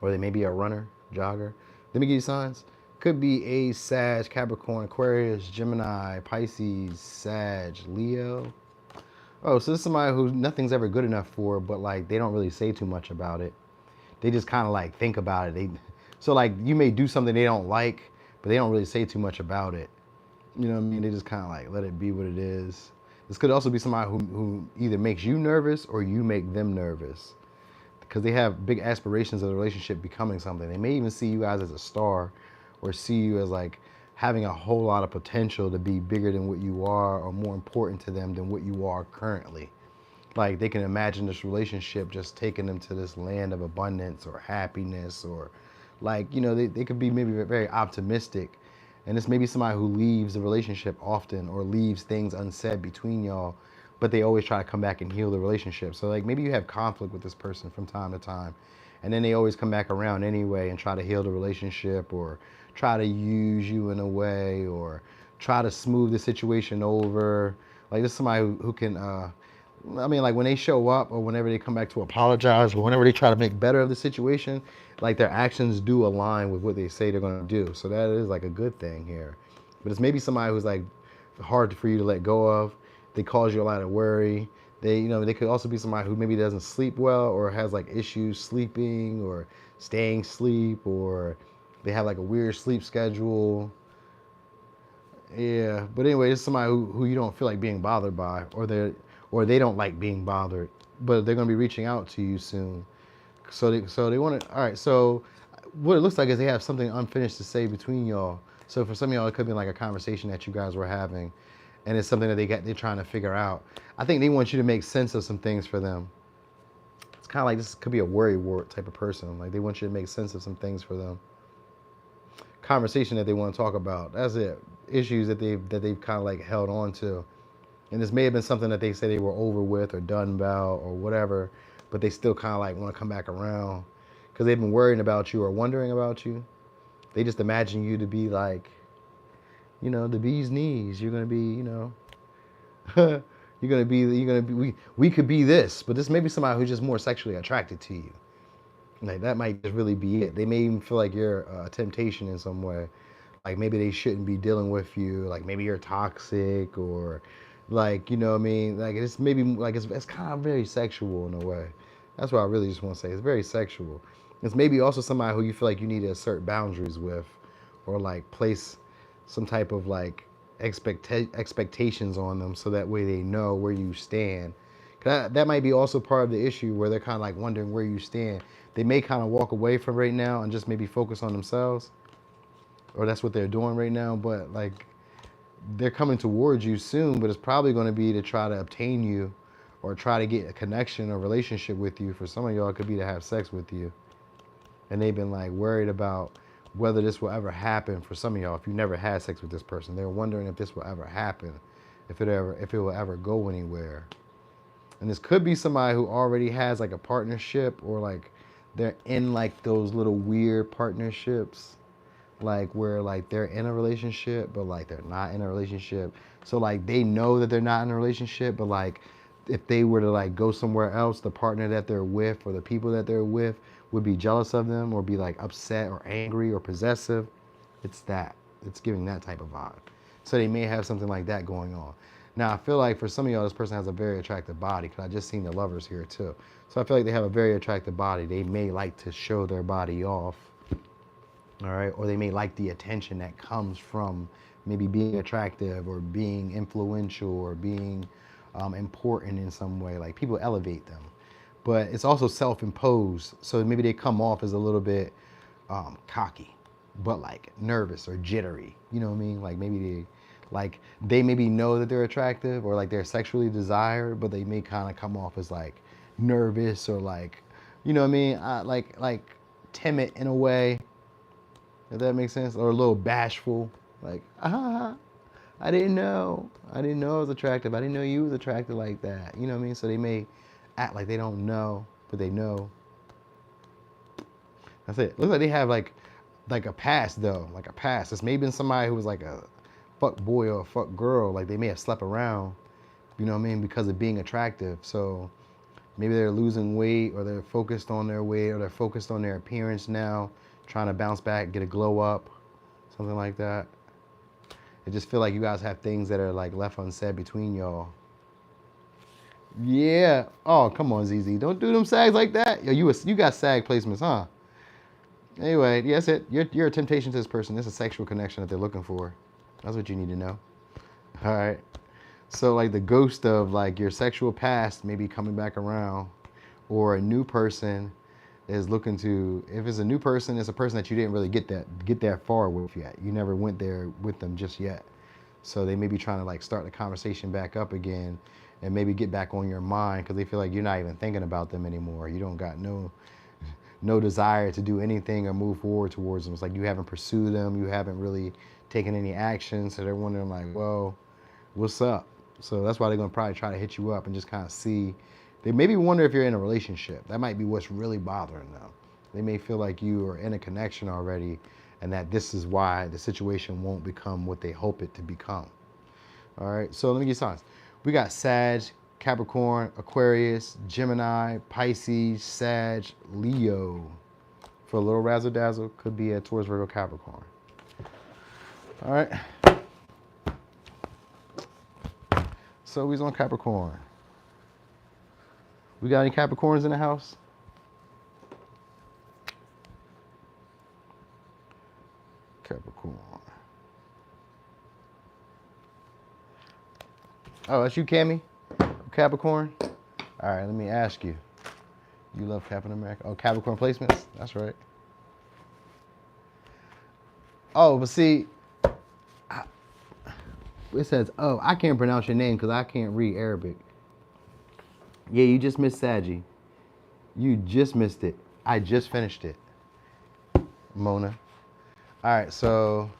Or they may be a runner, jogger. Let me give you signs. Could be a Sag, Capricorn, Aquarius, Gemini, Pisces, Sag, Leo. Oh, so this is somebody who nothing's ever good enough for, but like they don't really say too much about it. They just kind of like think about it. So like you may do something they don't like, but they don't really say too much about it. You know what I mean? They just kind of like let it be what it is. This could also be somebody who either makes you nervous or you make them nervous, because they have big aspirations of the relationship becoming something. They may even see you guys as a star or see you as like having a whole lot of potential to be bigger than what you are or more important to them than what you are currently. Like they can imagine this relationship just taking them to this land of abundance or happiness, or like, you know, they could be maybe very optimistic. And this may be somebody who leaves the relationship often or leaves things unsaid between y'all, but they always try to come back and heal the relationship. So like maybe you have conflict with this person from time to time, and then they always come back around anyway and try to heal the relationship or try to use you in a way or try to smooth the situation over. Like this is somebody who can, I mean, like when they show up or whenever they come back to apologize or whenever they try to make better of the situation, like their actions do align with what they say they're going to do. So that is like a good thing here. But it's maybe somebody who's like hard for you to let go of. They cause you a lot of worry. They could also be somebody who maybe doesn't sleep well or has like issues sleeping or staying asleep, or they have like a weird sleep schedule. Yeah, but anyway, it's somebody who you don't feel like being bothered by, or they don't like being bothered, but they're going to be reaching out to you soon. So they want to. All right. So what it looks like is they have something unfinished to say between y'all. So for some of y'all, it could be like a conversation that you guys were having, and it's something that they're trying to figure out. I think they want you to make sense of some things for them. It's kind of like this could be a worry wart type of person. Like they want you to make sense of some things for them. Conversation that they want to talk about. That's it. Issues that they've kind of like held on to. And this may have been something that they say they were over with or done about or whatever, but they still kind of like want to come back around because they've been worrying about you or wondering about you. They just imagine you to be like, you know, the bee's knees. You're going to be, you know, we could be this, but this may be somebody who's just more sexually attracted to you. Like that might just really be it. They may even feel like you're a temptation in some way. Like maybe they shouldn't be dealing with you. Like maybe you're toxic, or like, you know what I mean? Like it's maybe like it's kind of very sexual in a way. That's what I really just want to say. It's very sexual. It's maybe also somebody who you feel like you need to assert boundaries with, or like place some type of like expectations on them so that way they know where you stand. That might be also part of the issue where they're kind of like wondering where you stand. They may kind of walk away from right now and just maybe focus on themselves, or that's what they're doing right now, but like they're coming towards you soon, but it's probably going to be to try to obtain you or try to get a connection or relationship with you. For some of y'all, it could be to have sex with you. And they've been like worried about whether this will ever happen. For some of y'all, if you never had sex with this person, they're wondering if this will ever happen, if it will ever go anywhere. And this could be somebody who already has like a partnership, or like they're in like those little weird partnerships, like where like they're in a relationship, but like they're not in a relationship. So like they know that they're not in a relationship, but like if they were to like go somewhere else, the partner that they're with or the people that they're with would be jealous of them or be like upset or angry or possessive. It's giving that type of vibe. So they may have something like that going on. Now, I feel like for some of y'all, this person has a very attractive body, because I just seen the lovers here too. So I feel like they have a very attractive body. They may like to show their body off, all right? Or they may like the attention that comes from maybe being attractive or being influential or being important in some way. Like people elevate them. But it's also self-imposed. So maybe they come off as a little bit cocky, but like nervous or jittery. You know what I mean? Like maybe Like they maybe know that they're attractive or like they're sexually desired, but they may kind of come off as like nervous or like, you know what I mean? Like timid in a way, if that makes sense, or a little bashful. Like, I didn't know. I didn't know I was attractive. I didn't know you was attractive like that. You know what I mean? So they may act like they don't know, but they know. That's it. Looks like they have like a past though, like a past. It's maybe been somebody who was like a fuck boy or a fuck girl. Like they may have slept around, you know what I mean, because of being attractive. So maybe they're losing weight or they're focused on their weight or they're focused on their appearance now, trying to bounce back, get a glow up, something like that. I just feel like you guys have things that are like left unsaid between y'all. Yeah. Oh, come on, ZZ. Don't do them sags like that. Yo, you got sag placements, huh? Anyway, yeah, that's it. You're a temptation to this person. It's a sexual connection that they're looking for. That's what you need to know. All right. So like the ghost of like your sexual past maybe coming back around, or a new person is looking to. If it's a new person, it's a person that you didn't really get that far with yet. You never went there with them just yet. So they may be trying to like start the conversation back up again, and maybe get back on your mind because they feel like you're not even thinking about them anymore. You don't got no desire to do anything or move forward towards them. It's like you haven't pursued them, you haven't really taken any action, so they're wondering like, well, what's up? So that's why they're gonna probably try to hit you up and just kind of see. They maybe wonder if you're in a relationship. That might be what's really bothering them. They may feel like you are in a connection already and that this is why the situation won't become what they hope it to become. All right, so let me get signs. We got Sag, Capricorn, Aquarius, Gemini, Pisces, Sag, Leo. For a little razzle dazzle, could be a Taurus, Virgo, Capricorn. All right. So he's on Capricorn. We got any Capricorns in the house? Capricorn. Oh, that's you, Cammy? Capricorn? All right, let me ask you. You love Captain America? Oh, Capricorn placements? That's right. Oh, but see, it says, oh, I can't pronounce your name because I can't read Arabic. Yeah, you just missed Saggy. You just missed it. I just finished it. Mona. All right, so,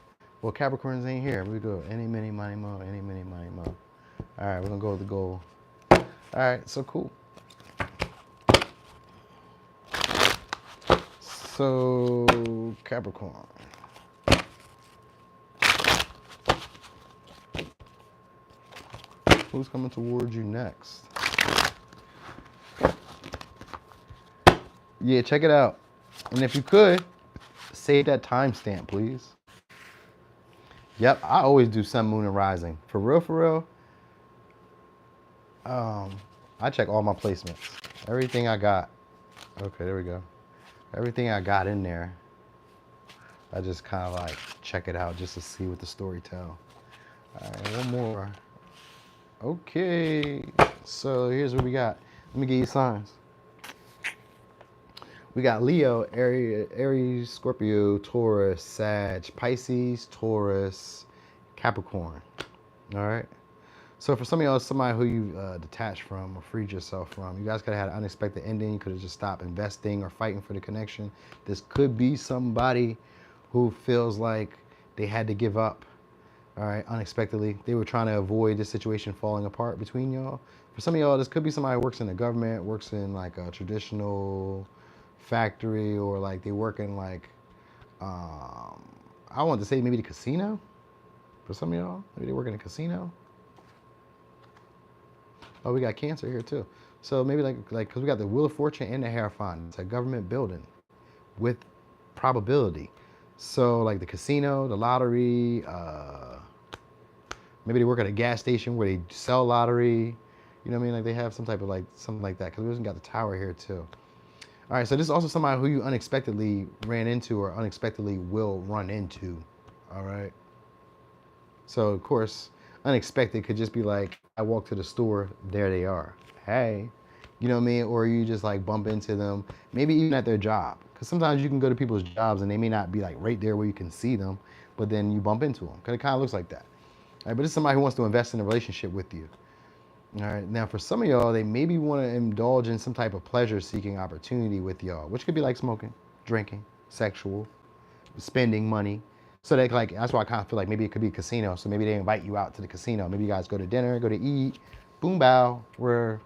well, Capricorns ain't here. We go any, mini, money, mo, any, mini, money, mo. All right, we're going to go with the goal. All right, so cool. So, Capricorn. Who's coming towards you next? Yeah, check it out. And if you could, save that timestamp, please. Yep, I always do sun, moon, and rising. For real, for real. I check all my placements. Everything I got. Okay, there we go. Everything I got in there, I just kind of like check it out just to see what the story tell. All right, one more. Okay, so here's what we got. Let me give you signs. We got Leo, Aries, Scorpio, Taurus, Sag, Pisces, Taurus, Capricorn. All right. So for some of y'all, somebody who you detached from or freed yourself from, you guys could have had an unexpected ending. You could have just stopped investing or fighting for the connection. This could be somebody who feels like they had to give up, all right, unexpectedly. They were trying to avoid this situation falling apart between y'all. For some of y'all, this could be somebody who works in the government, works in like a traditional factory, or like they work in like, I want to say maybe the casino. For some of y'all, maybe they work in a casino. Oh, we got Cancer here too. So maybe like because we got the Wheel of Fortune and the Hierophant. It's a government building with probability. So like the casino, the lottery, maybe they work at a gas station where they sell lottery. You know what I mean? Like they have some type of like something like that. Because we also got the Tower here too. All right, so this is also somebody who you unexpectedly ran into or unexpectedly will run into. All right. So of course, unexpected could just be like, I walk to the store, there they are. Hey, you know what I mean? Or you just like bump into them, maybe even at their job. Because sometimes you can go to people's jobs and they may not be like right there where you can see them, but then you bump into them. Because it kind of looks like that. right, but it's somebody who wants to invest in a relationship with you. All right, now for some of y'all, they maybe want to indulge in some type of pleasure-seeking opportunity with y'all, which could be like smoking, drinking, sexual, spending money. So they like, that's why I kind of feel like maybe it could be a casino. So maybe they invite you out to the casino. Maybe you guys go to dinner, go to eat, boom, bow. We're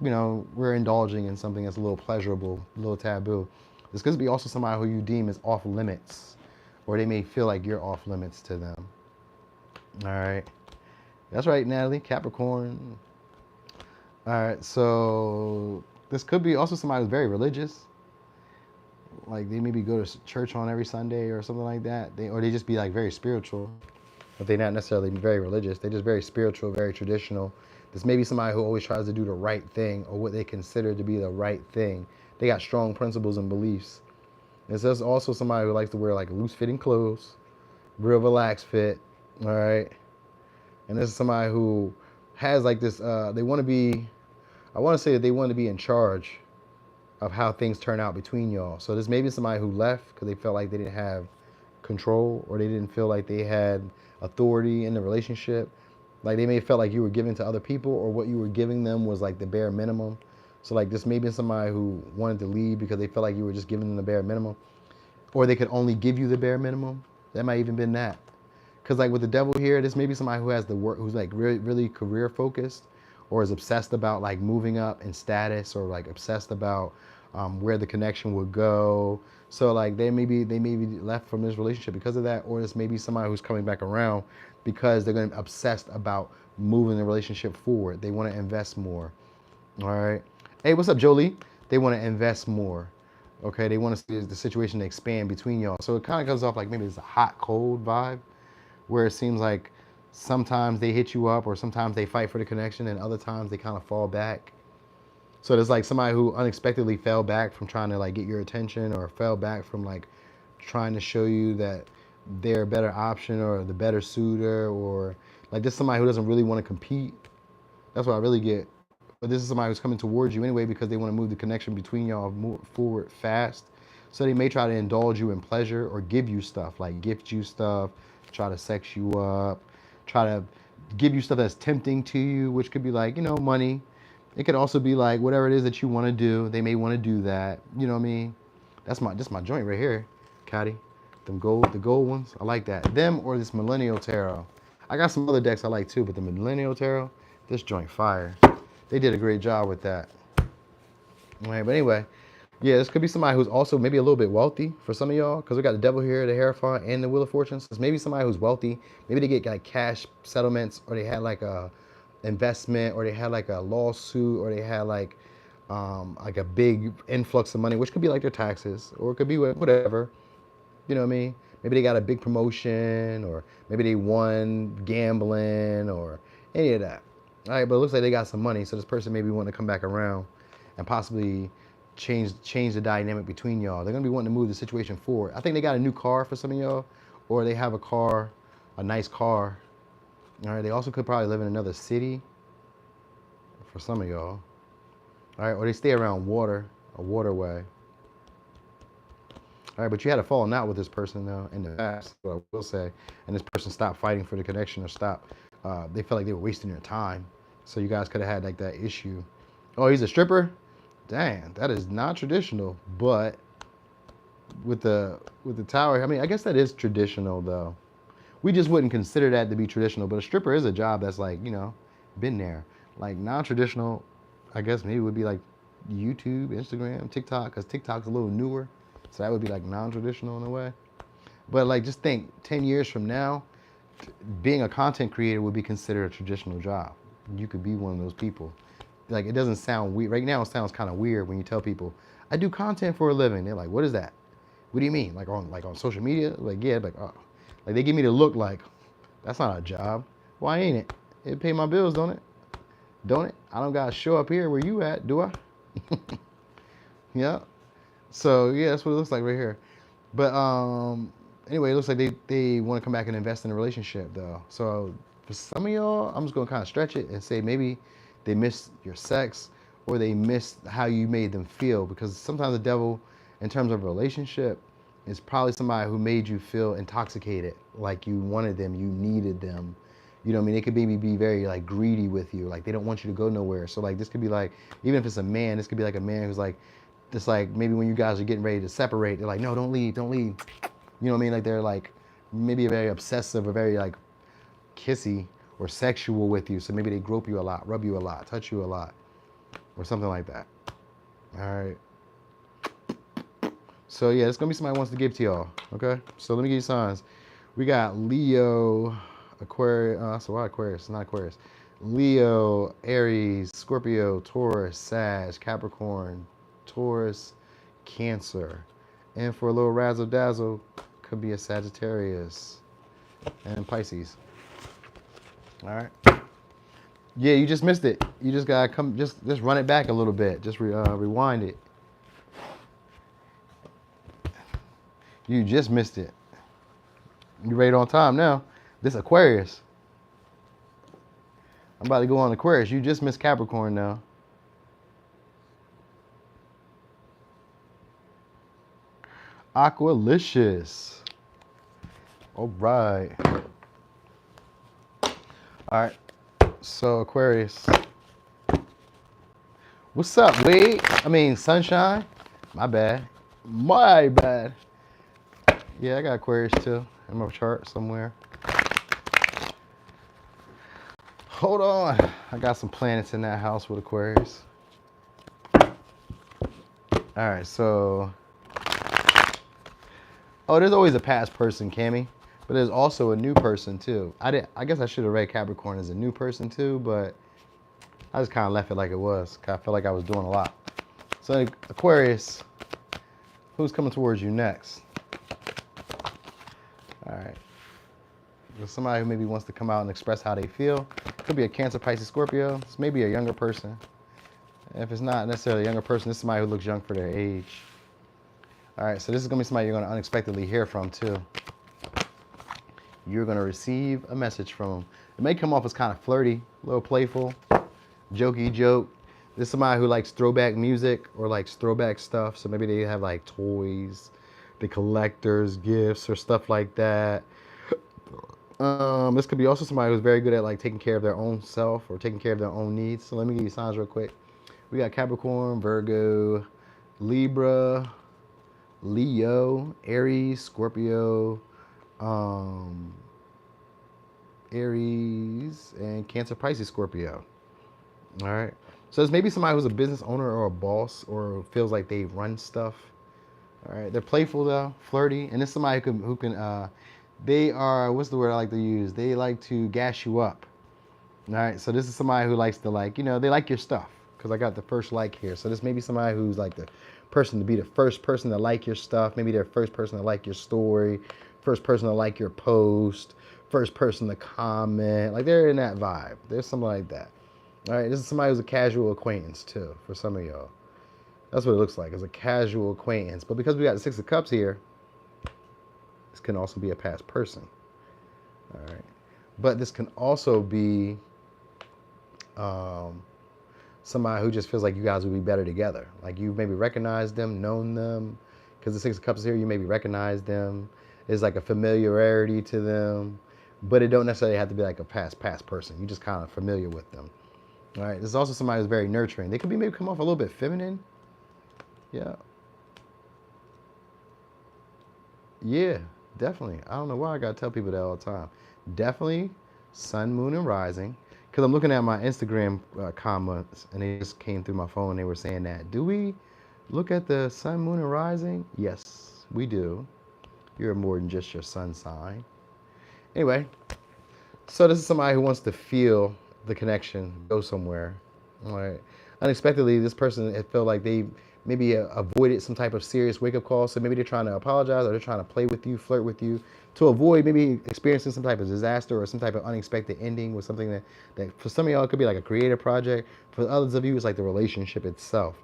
indulging in something that's a little pleasurable, a little taboo. This could be also somebody who you deem as off limits, or they may feel like you're off limits to them. All right. That's right, Natalie, Capricorn. All right, so this could be also somebody who's very religious. Like they maybe go to church on every Sunday or something like that. Or they just be like very spiritual. But they're not necessarily very religious. They're just very spiritual, very traditional. This may be somebody who always tries to do the right thing or what they consider to be the right thing. They got strong principles and beliefs. This is also somebody who likes to wear like loose-fitting clothes, real relaxed fit, all right? And this is somebody who has like this, I want to say that they want to be in charge of how things turn out between y'all. So this may be somebody who left because they felt like they didn't have control, or they didn't feel like they had authority in the relationship. Like they may have felt like you were giving to other people, or what you were giving them was like the bare minimum. So like this may be somebody who wanted to leave because they felt like you were just giving them the bare minimum, or they could only give you the bare minimum. That might even been that. Because like with the devil here, this may be somebody who has the work, who's like really, really career focused, or is obsessed about like moving up in status, or like obsessed about where the connection would go. So like they may be left from this relationship because of that, or this may be somebody who's coming back around because they're going to be obsessed about moving the relationship forward. They want to invest more. All right. Hey, what's up, Jolie? They want to invest more. Okay, they want to see the situation expand between y'all. So it kind of comes off like maybe it's a hot, cold vibe, where it seems like sometimes they hit you up, or sometimes they fight for the connection, and other times they kind of fall back. So there's like somebody who unexpectedly fell back from trying to like get your attention, or fell back from like trying to show you that they're a better option or the better suitor, or like this is somebody who doesn't really want to compete. That's what I really get. But this is somebody who's coming towards you anyway because they want to move the connection between y'all forward fast. So they may try to indulge you in pleasure, or give you stuff, like gift you stuff, try to sex you up, try to give you stuff that's tempting to you, which could be like, money. It could also be like whatever it is that you want to do. They may want to do that. You know what I mean? That's my joint right here, Catty. The gold ones. I like that. Them or this Millennial Tarot. I got some other decks I like too, but the Millennial Tarot, this joint fire. They did a great job with that. All right, but anyway, yeah, this could be somebody who's also maybe a little bit wealthy for some of y'all, because we got the Devil here, the Hierophant, and the Wheel of Fortune. So it's maybe somebody who's wealthy. Maybe they get like cash settlements, or they had like a investment, or they had like a lawsuit, or they had like a big influx of money, which could be like their taxes, or it could be whatever. You know what I mean? Maybe they got a big promotion, or maybe they won gambling, or any of that. All right, but it looks like they got some money, so this person maybe want to come back around and possibly change the dynamic between y'all. They're gonna be wanting to move the situation forward. I think they got a new car for some of y'all, or they have a car, a nice car. All right, they also could probably live in another city for some of y'all. All right, or they stay around water, a waterway. All right, but you had a falling out with this person though in the past, what I will say, and this person stopped fighting for the connection, or they felt like they were wasting their time. So you guys could have had like that issue. Oh, he's a stripper? Damn, that is not traditional. But with the tower, I mean, I guess that is traditional though. We just wouldn't consider that to be traditional, but a stripper is a job that's like, been there. Like non-traditional, I guess maybe would be like YouTube, Instagram, TikTok, because TikTok's a little newer. So that would be like non-traditional in a way. But like just think 10 years from now, being a content creator would be considered a traditional job. You could be one of those people. Like it doesn't sound weird. Right now it sounds kind of weird when you tell people, I do content for a living. They're like, what is that? What do you mean? Like on social media? Like, yeah, like, oh. Like they give me the look like, that's not a job. Why ain't it? It pay my bills, don't it? Don't it? I don't gotta show up here where you at, do I? Yeah. So yeah, that's what it looks like right here. But anyway, it looks like they want to come back and invest in a relationship though. So for some of y'all, I'm just gonna kind of stretch it and say maybe they miss your sex, or they miss how you made them feel, because sometimes the devil, in terms of a relationship, is probably somebody who made you feel intoxicated, like you wanted them, you needed them, You know what I mean? They could maybe be very like greedy with you. Like they don't want you to go nowhere. So like this could be like, even if it's a man, this could be like a man who's like, just like maybe when you guys are getting ready to separate, they're like, no, don't leave, don't leave. You know what I mean? Like they're like maybe very obsessive or very like kissy or sexual with you. So maybe they grope you a lot, rub you a lot, touch you a lot, or something like that. All right. So yeah, it's gonna be somebody who wants to give to y'all. Okay. So let me give you signs. We got Leo, Aquarius. So why Aquarius? It's not Aquarius. Leo, Aries, Scorpio, Taurus, Sag, Capricorn, Taurus, Cancer. And for a little razzle dazzle, could be a Sagittarius and Pisces. All right. Yeah, you just missed it. You just gotta come, just run it back a little bit. Just rewind it. You just missed it. You right on time now. This Aquarius. I'm about to go on Aquarius. You just missed Capricorn now. Aqualicious. All right. All right. So Aquarius. What's up, Wade? I mean, sunshine. My bad. My bad. Yeah, I got Aquarius too in my chart somewhere. Hold on. I got some planets in that house with Aquarius. All right, so. Oh, there's always a past person, Cammy. But there's also a new person too. I guess I should have read Capricorn as a new person too, but I just kind of left it like it was. I felt like I was doing a lot. So Aquarius, who's coming towards you next? All right. There's somebody who maybe wants to come out and express how they feel. Could be a Cancer, Pisces, Scorpio. It's maybe a younger person. If it's not necessarily a younger person, this is somebody who looks young for their age. All right, so this is going to be somebody you're going to unexpectedly hear from too. You're going to receive a message from them. It may come off as kind of flirty, a little playful, jokey joke. This is somebody who likes throwback music or likes throwback stuff. So maybe they have like toys, the collector's gifts or stuff like that. This could be also somebody who's very good at like taking care of their own self or taking care of their own needs. So let me give you signs real quick. We got Capricorn, Virgo, Libra, Leo, Aries, Scorpio, Aries, and Cancer, Pisces, Scorpio. All right. So there's maybe somebody who's a business owner or a boss or feels like they run stuff. All right. They're playful though, flirty, and it's somebody who can they are, what's the word I like to use? They like to gas you up. All right. So this is somebody who likes to like, you know, they like your stuff because I got the first like here. So this may be somebody who's like the person to be the first person to like your stuff. Maybe they're first person to like your story, first person to like your post, first person to comment. Like they're in that vibe. There's something like that. All right. This is somebody who's a casual acquaintance too for some of y'all. That's what it looks like, as a casual acquaintance. But because we got the Six of Cups here, this can also be a past person. All right. But this can also be somebody who just feels like you guys would be better together. Like you maybe recognized them, known them. Because the Six of Cups is here, you maybe recognize them. There's like a familiarity to them. But it don't necessarily have to be like a past person. You're just kind of familiar with them. All right. There's also somebody who's very nurturing. They could be maybe come off a little bit feminine. Yeah. Yeah, definitely. I don't know why I got to tell people that all the time. Definitely sun, moon, and rising. Because I'm looking at my Instagram comments, and they just came through my phone. They were saying that. Do we look at the sun, moon, and rising? Yes, we do. You're more than just your sun sign. Anyway, so this is somebody who wants to feel the connection, go somewhere. All right. Unexpectedly, this person had felt like they maybe avoided some type of serious wake-up call. So maybe they're trying to apologize or they're trying to play with you, flirt with you to avoid maybe experiencing some type of disaster or some type of unexpected ending with something that for some of y'all it could be like a creative project. For others of you, it's like the relationship itself.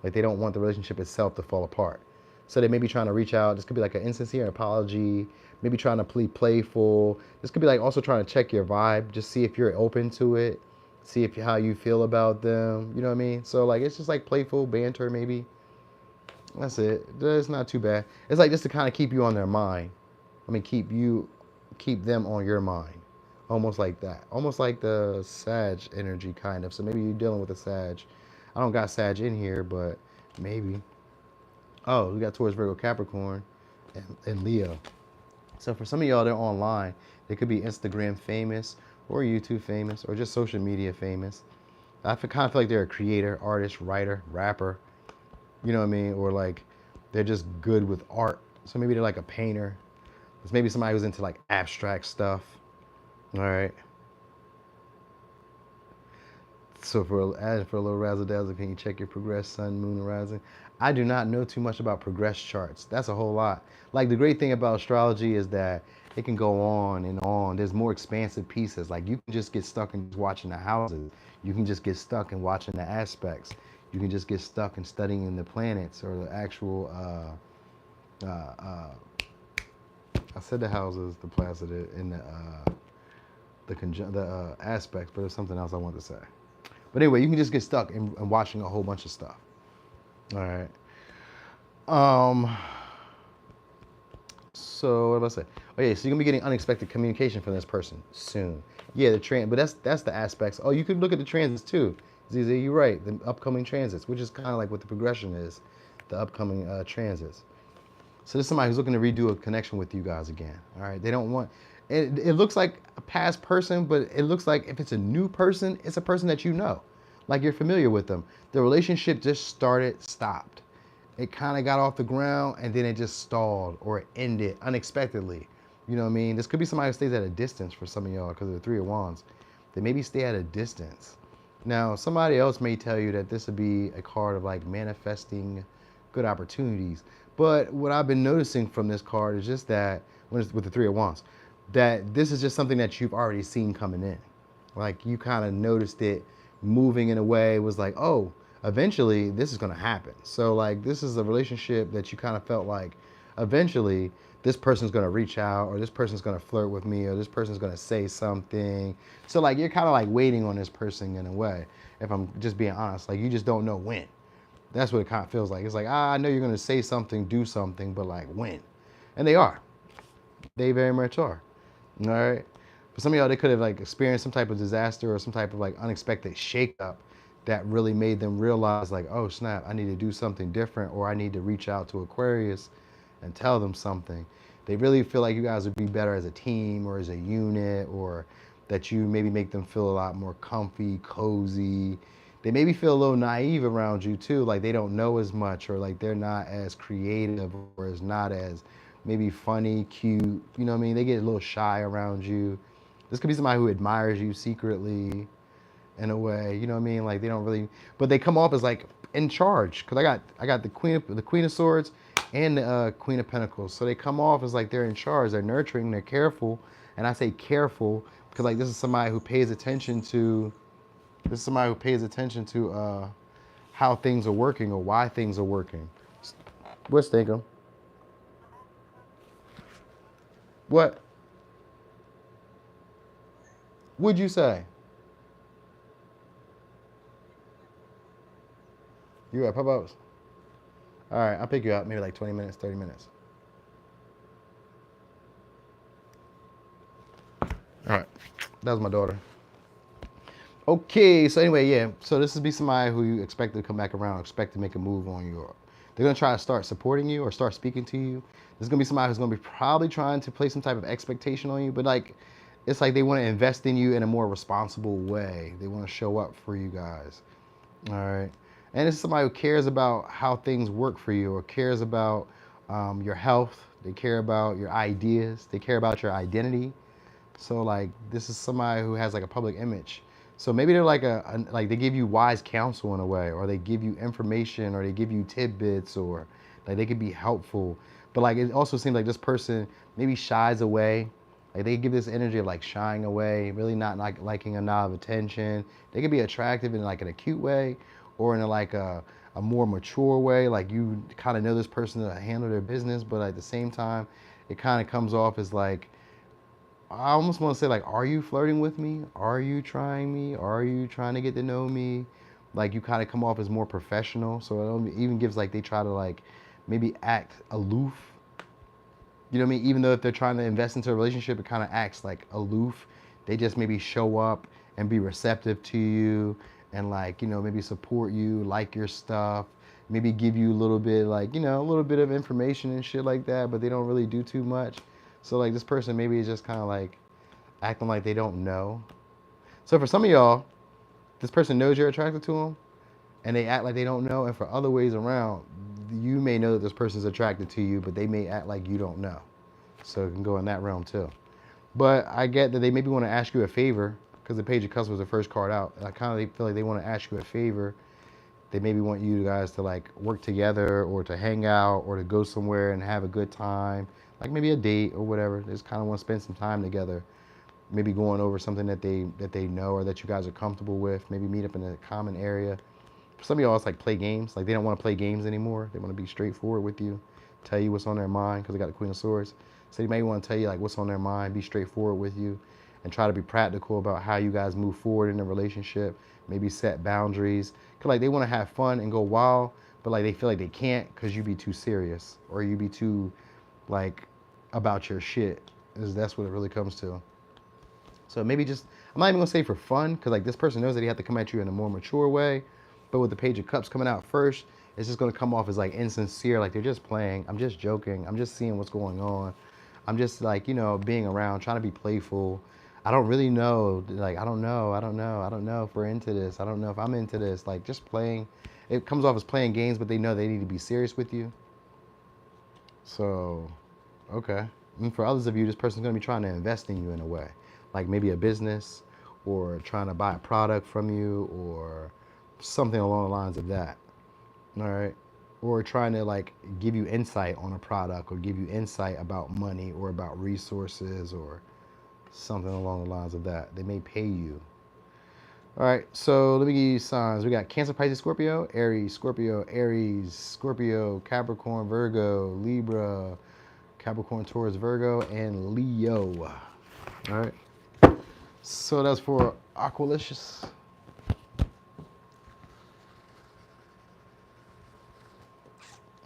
Like they don't want the relationship itself to fall apart. So they may be trying to reach out. This could be like an insincere apology, maybe trying to be playful. This could be like also trying to check your vibe, just see if you're open to it. See if how you feel about them. You know what I mean? So like it's just like playful banter maybe. That's it. It's not too bad. It's like just to kind of keep you on their mind. I mean keep them on your mind. Almost like that. Almost like the Sag energy, kind of. So maybe you're dealing with a Sag. I don't got Sag in here, but maybe. Oh, we got Taurus, Virgo, Capricorn, and Leo. So for some of y'all, they're online. They could be Instagram famous, or YouTube famous, or just social media famous. Kind of feel like they're a creator, artist, writer, rapper. You know what I mean? Or like they're just good with art. So maybe they're like a painter. It's maybe somebody who's into like abstract stuff. All right. So for a little razzle dazzle, can you check your progress, sun, moon, and rising? I do not know too much about progress charts. That's a whole lot. Like the great thing about astrology is that it can go on and on. There's more expansive pieces. Like you can just get stuck in just watching the houses. You can just get stuck in watching the aspects. You can just get stuck in studying the planets or the actual. I said the houses, the placid, and the aspects, but there's something else I wanted to say. But anyway, you can just get stuck in watching a whole bunch of stuff. All right. So what did I say? Oh yeah, so you're gonna be getting unexpected communication from this person soon. Yeah, but that's the aspects. Oh, you could look at the transits too. ZZ, you're right. The upcoming transits, which is kind of like what the progression is, the upcoming transits. So this is somebody who's looking to redo a connection with you guys again. All right, they don't want. It looks like a past person, but it looks like if it's a new person, it's a person that you know, like you're familiar with them. The relationship just stopped. It kind of got off the ground and then it just stalled or it ended unexpectedly. You know what I mean? This could be somebody who stays at a distance for some of y'all because of the Three of Wands. They maybe stay at a distance. Now, somebody else may tell you that this would be a card of like manifesting good opportunities. But what I've been noticing from this card is just that, with the Three of Wands, that this is just something that you've already seen coming in. Like you kind of noticed it moving in a way, was like, oh, eventually this is going to happen. So like this is a relationship that you kind of felt like eventually this person's going to reach out, or this person's going to flirt with me, or this person's going to say something. So like you're kind of like waiting on this person in a way, if I'm just being honest. Like you just don't know when. That's what it kind of feels like. It's like, I know you're going to say something, do something, but like when? And they are. They very much are. All right. For some of y'all, they could have like experienced some type of disaster or some type of like unexpected shakeup that really made them realize like, oh snap, I need to do something different, or I need to reach out to Aquarius and tell them something. They really feel like you guys would be better as a team or as a unit, or that you maybe make them feel a lot more comfy, cozy. They maybe feel a little naive around you too, like they don't know as much, or like they're not as creative, or is not as maybe funny, cute. You know what I mean? They get a little shy around you. This could be somebody who admires you secretly in a way. You know what I mean? Like they don't really, but they come off as like in charge. Cause I got the Queen of Swords and the Queen of Pentacles. So they come off as like they're in charge. They're nurturing. They're careful. And I say careful because like this is somebody who pays attention to. This is somebody who pays attention to how things are working or why things are working. What's thinking? What? Would you say? You at Pop-Ups? All right, I'll pick you up maybe like 20 minutes, 30 minutes. All right, that was my daughter. Okay, so anyway, yeah. So this would be somebody who you expect to come back around, expect to make a move on you. They're gonna try to start supporting you or start speaking to you. There's gonna be somebody who's gonna be probably trying to place some type of expectation on you, but like, it's like they want to invest in you in a more responsible way. They want to show up for you guys. All right. And it's somebody who cares about how things work for you, or cares about your health. They care about your ideas. They care about your identity. So like this is somebody who has like a public image. So maybe they're like like they give you wise counsel in a way, or they give you information, or they give you tidbits, or like they could be helpful. But like it also seems like this person maybe shies away. Like they give this energy of like shying away, really not like liking a lot of attention. They could be attractive in like an acute way, or in like a more mature way. Like you kind of know this person to handle their business, but at the same time, it kind of comes off as like, I almost want to say like, are you flirting with me? Are you trying me? Are you trying to get to know me? Like you kind of come off as more professional. So it even gives like they try to like maybe act aloof. You know what I mean? Even though if they're trying to invest into a relationship, it kind of acts like aloof. they just maybe show up and be receptive to you and like, you know, maybe support you, like your stuff, maybe give you a little bit like, you know, a little bit of information and shit like that, but they don't really do too much. So like this person maybe is just kind of like acting like they don't know. So for some of y'all, this person knows you're attracted to them and they act like they don't know. And for other ways around, you may know that this person's attracted to you, but they may act like you don't know. So it can go in that realm too. But I get that they maybe want to ask you a favor because the Page of Cups was the first card out. I kind of feel like they want to ask you a favor. They maybe want you guys to like work together or to hang out or to go somewhere and have a good time, like maybe a date or whatever. They just kind of want to spend some time together. Maybe going over something that they know or that you guys are comfortable with. Maybe meet up in a common area. For some of y'all, it's like play games. Like they don't want to play games anymore. They want to be straightforward with you, tell you what's on their mind because they got the Queen of Swords. So they may want to tell you like what's on their mind, be straightforward with you, and try to be practical about how you guys move forward in the relationship. Maybe set boundaries. Cause like they want to have fun and go wild, but like they feel like they can't because you be too serious or you be too like about your shit. That's what it really comes to. So maybe just, I'm not even gonna say for fun, because like this person knows that he have to come at you in a more mature way, but with the Page of Cups coming out first, it's just gonna come off as like insincere, like they're just playing, I'm just joking, I'm just seeing what's going on. I'm just like, you know, being around, trying to be playful. I don't really know, like, I don't know if we're into this. I don't know if I'm into this, like just playing. It comes off as playing games, but they know they need to be serious with you. So, okay. And for others of you, this person's gonna be trying to invest in you in a way. Like maybe a business or trying to buy a product from you or something along the lines of that. All right. Or trying to like give you insight on a product or give you insight about money or about resources or something along the lines of that. They may pay you. All right. So let me give you signs. We got Cancer, Pisces, Scorpio, Aries, Scorpio, Capricorn, Virgo, Libra, Capricorn, Taurus, Virgo, and Leo. All right. So that's for Aqualicious.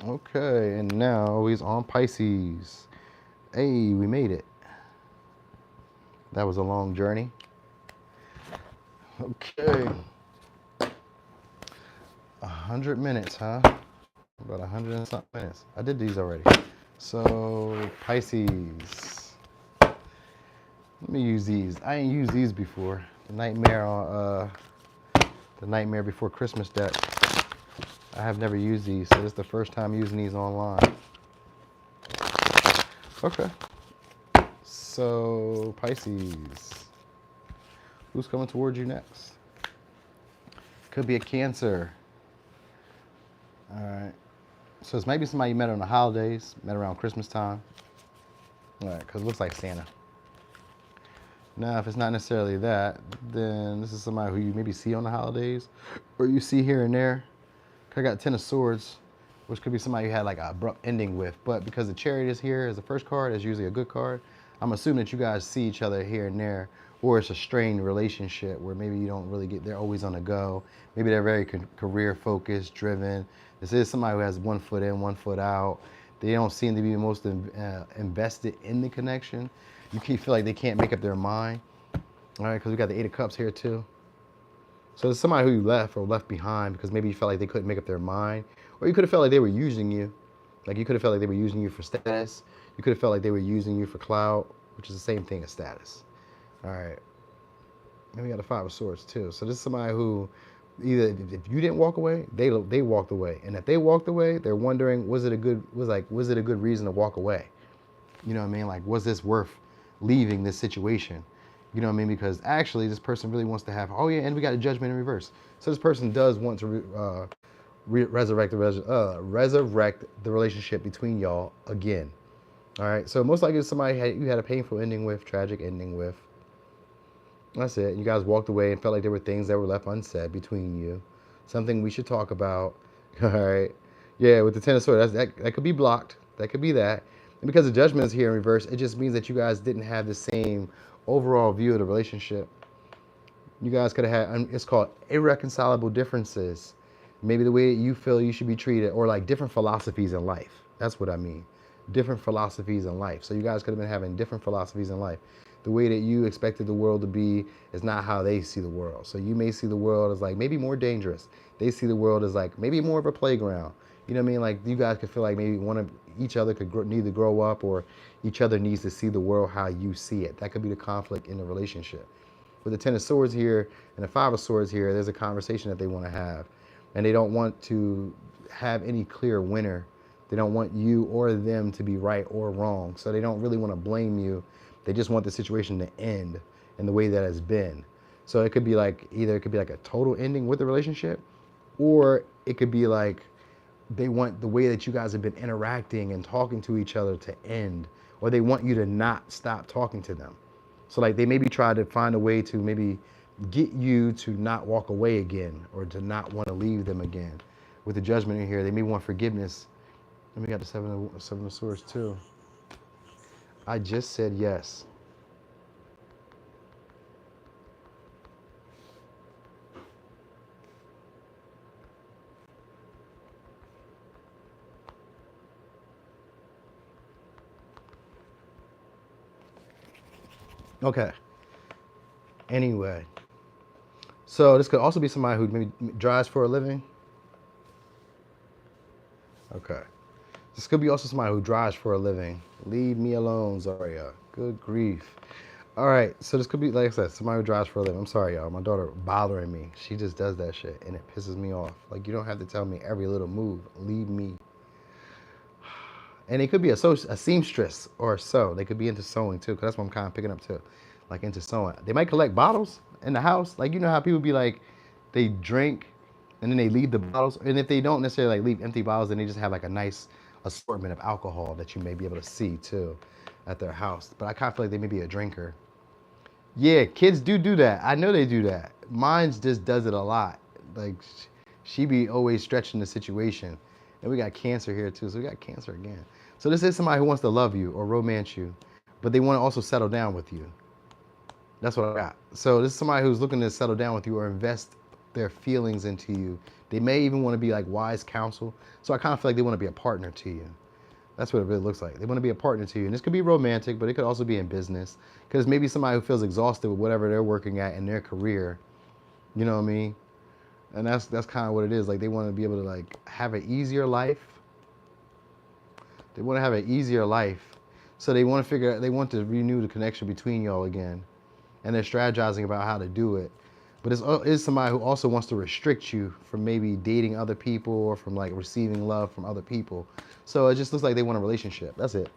Okay, and now he's on Pisces. Hey, we made it. That was a long journey. Okay. 100 minutes, huh? About 100 and something minutes. I did these already. So, Pisces. Let me use these. I ain't used these before. The Nightmare Before Christmas deck. I have never used these, so this is the first time using these online. Okay. So, Pisces. Who's coming towards you next? Could be a Cancer. All right. So this might be somebody you met on the holidays, met around Christmas time. All right, because it looks like Santa. Now, if it's not necessarily that, then this is somebody who you maybe see on the holidays, or you see here and there. I got 10 of Swords, which could be somebody you had like an abrupt ending with. But because the Chariot is here as the first card, is usually a good card, I'm assuming that you guys see each other here and there, or it's a strained relationship where maybe you don't really they're always on the go. Maybe they're very career focused, driven. This is somebody who has one foot in, one foot out. They don't seem to be the most invested in the connection. You feel like they can't make up their mind. All right, because we got the 8 of Cups here too. So it's somebody who you left or left behind because maybe you felt like they couldn't make up their mind. Or you could have felt like they were using you. Like you could have felt like they were using you for status. You could have felt like they were using you for clout, which is the same thing as status. All right. Then we got the 5 of Swords too. So this is somebody who either if you didn't walk away, they walked away. And if they walked away, they're wondering, was it a good reason to walk away? You know what I mean? Like, was this worth leaving this situation? You know what I mean? Because actually this person really wants to have, oh yeah, and we got a Judgment in reverse. So this person does want to resurrect the relationship between y'all again. All right. So most likely it's somebody you had a painful ending with, tragic ending with. That's it. You guys walked away and felt like there were things that were left unsaid between you. Something we should talk about. All right. Yeah, with the 10 of Swords, that could be blocked. That could be that. And because the Judgment is here in reverse, it just means that you guys didn't have the same overall view of the relationship. You guys could have had, it's called irreconcilable differences. Maybe the way that you feel you should be treated, or like different philosophies in life. That's what I mean. Different philosophies in life. So you guys could have been having different philosophies in life. the way that you expected the world to be is not how they see the world. So you may see the world as like maybe more dangerous. They see the world as like maybe more of a playground. You know what I mean? Like you guys could feel like maybe one of each other could need to grow up, or each other needs to see the world how you see it. That could be the conflict in the relationship. With the Ten of Swords here and the Five of Swords here, there's a conversation that they want to have. And they don't want to have any clear winner. They don't want you or them to be right or wrong. So they don't really want to blame you. They just want the situation to end in the way that it's been. So it could be like, either it could be like a total ending with the relationship, or it could be like they want the way that you guys have been interacting and talking to each other to end, or they want you to not stop talking to them. So like they maybe try to find a way to maybe get you to not walk away again, or to not want to leave them again. With the Judgment in here, they may want forgiveness. And we got the Seven of Swords too. I just said yes. Okay. Anyway. So this could also be somebody who maybe drives for a living. Okay. This could be also somebody who drives for a living. Leave me alone, Zaria. Good grief. All right. So this could be, like I said, somebody who drives for a living. I'm sorry, y'all. My daughter bothering me. She just does that shit, and it pisses me off. Like, you don't have to tell me every little move. Leave me. And it could be a seamstress or sew. They could be into sewing too, because that's what I'm kind of picking up too. Like into sewing. They might collect bottles in the house. Like, you know how people be like, they drink and then they leave the bottles. And if they don't necessarily like leave empty bottles, then they just have like a nice assortment of alcohol that you may be able to see too at their house. But I kind of feel like they may be a drinker. Yeah, kids do that. I know they do that. Mine just does it a lot. Like, she be always stretching the situation. And we got Cancer here too, so we got Cancer again. So this is somebody who wants to love you or romance you, but they want to also settle down with you. That's what I got. So this is somebody who's looking to settle down with you or invest their feelings into you. They may even want to be like wise counsel. So I kind of feel like they want to be a partner to you. That's what it really looks like. They want to be a partner to you. And this could be romantic, but it could also be in business. Because maybe somebody who feels exhausted with whatever they're working at in their career. You know what I mean? And that's kind of what it is. Like, they want to be able to like have an easier life. They want to have an easier life. So they want to renew the connection between y'all again. And they're strategizing about how to do it. But it's somebody who also wants to restrict you from maybe dating other people or from like receiving love from other people. So it just looks like they want a relationship. That's it.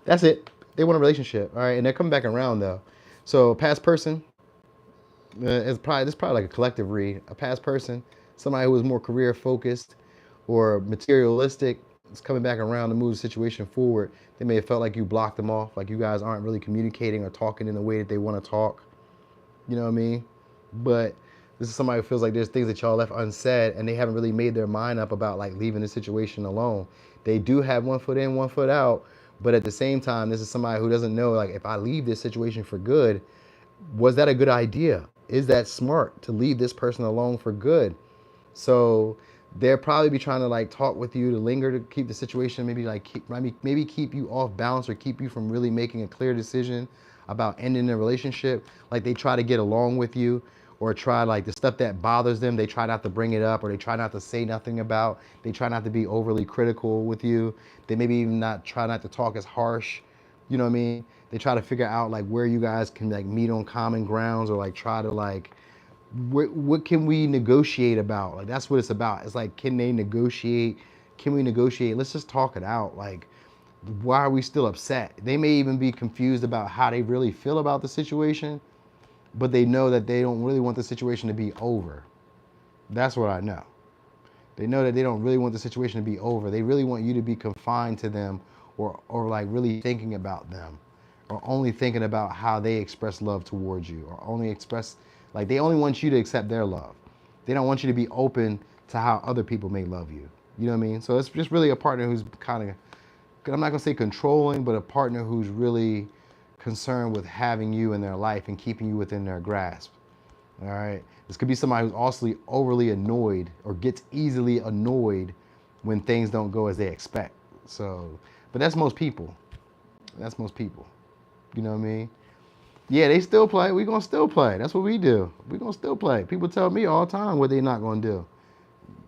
That's it. They want a relationship. All right. And they're coming back around though. So past person, this is probably like a collective read. A past person, somebody who is more career focused or materialistic, is coming back around to move the situation forward. They may have felt like you blocked them off, like you guys aren't really communicating or talking in the way that they want to talk. You know what I mean? But this is somebody who feels like there's things that y'all left unsaid, and they haven't really made their mind up about like leaving the situation alone. They do have one foot in, one foot out, but at the same time, this is somebody who doesn't know, like, if I leave this situation for good, was that a good idea? Is that smart to leave this person alone for good? So they'll probably be trying to like talk with you to linger to keep the situation, maybe like maybe keep you off balance or keep you from really making a clear decision about ending the relationship. Like, they try to get along with you, or try like the stuff that bothers them, they try not to bring it up, or they try not to say nothing about. They try not to be overly critical with you. They maybe even try not to talk as harsh. You know what I mean? They try to figure out like where you guys can like meet on common grounds, or like try to like, what can we negotiate about? Like, that's what it's about. It's like, can they negotiate? Can we negotiate? Let's just talk it out. Like, why are we still upset? They may even be confused about how they really feel about the situation, but they know that they don't really want the situation to be over. That's what I know. They know that they don't really want the situation to be over. They really want you to be confined to them, or like really thinking about them, or only thinking about how they express love towards you, or only express, like, they only want you to accept their love. They don't want you to be open to how other people may love you. You know what I mean? So it's just really a partner who's kind of, I'm not going to say controlling, but a partner who's really concerned with having you in their life and keeping you within their grasp. All right. This could be somebody who's also overly annoyed, or gets easily annoyed when things don't go as they expect. So, but that's most people. That's most people. You know what I mean? Yeah, they still play. We gonna still play. That's what we do. We gonna still play. People tell me all the time what they not gonna do,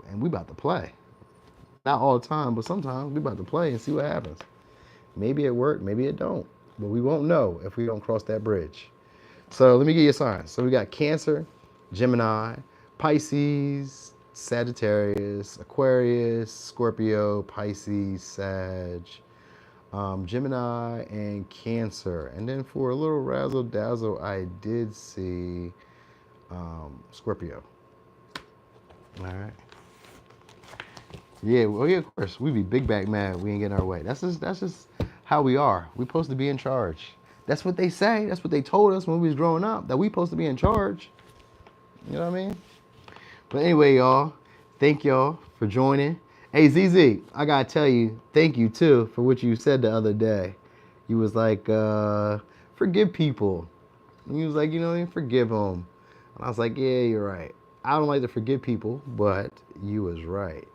and we about to play. Not all the time, but sometimes we about to play and see what happens. Maybe it worked, maybe it don't, but we won't know if we don't cross that bridge. So let me give you a sign. So we got Cancer, Gemini, Pisces, Sagittarius, Aquarius, Scorpio, Pisces, Sag, Gemini, and Cancer. And then for a little razzle dazzle, I did see Scorpio. All right. Yeah, well, yeah, of course. We be big back mad we ain't getting our way. That's just how we are. We supposed to be in charge. That's what they say. That's what they told us when we was growing up, that we supposed to be in charge. You know what I mean? But anyway, y'all, thank y'all for joining. Hey, ZZ, I got to tell you, thank you, too, for what you said the other day. You was like, forgive people. And you was like, you know, forgive them. And I was like, yeah, you're right. I don't like to forgive people, but you was right.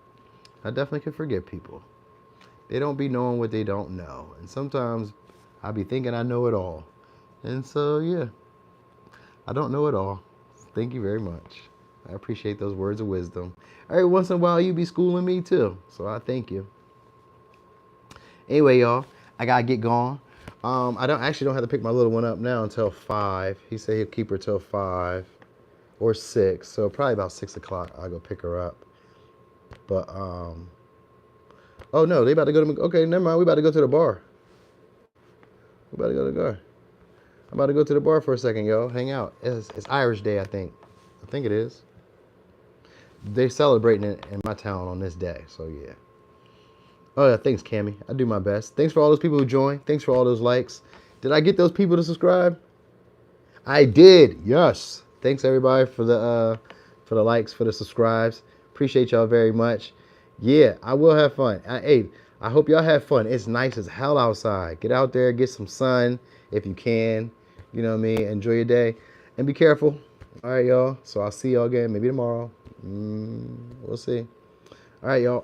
I definitely can forgive people. They don't be knowing what they don't know. And sometimes I be thinking I know it all. And so, yeah, I don't know it all. Thank you very much. I appreciate those words of wisdom. Every once in a while, you be schooling me too. So I thank you. Anyway, y'all, I got to get going. I don't have to pick my little one up now until 5. He said he'll keep her till 5 or 6. So probably about 6 o'clock, I'll go pick her up. But, oh no, they about to go to, okay, never mind. We about to go to the bar. We about to go to the bar. I'm about to go to the bar for a second, y'all. Hang out. It's Irish Day, I think. I think it is. They're celebrating it in my town on this day, so yeah. Oh yeah, thanks, Cammy. I do my best. Thanks for all those people who joined. Thanks for all those likes. Did I get those people to subscribe? I did. Yes. Thanks everybody for the likes, for the subscribes. Appreciate y'all very much. Yeah, I will have fun. I hope y'all have fun. It's nice as hell outside. Get out there, get some sun if you can. You know what I mean? Enjoy your day. And be careful. All right, y'all. So I'll see y'all again maybe tomorrow. We'll see. All right, y'all.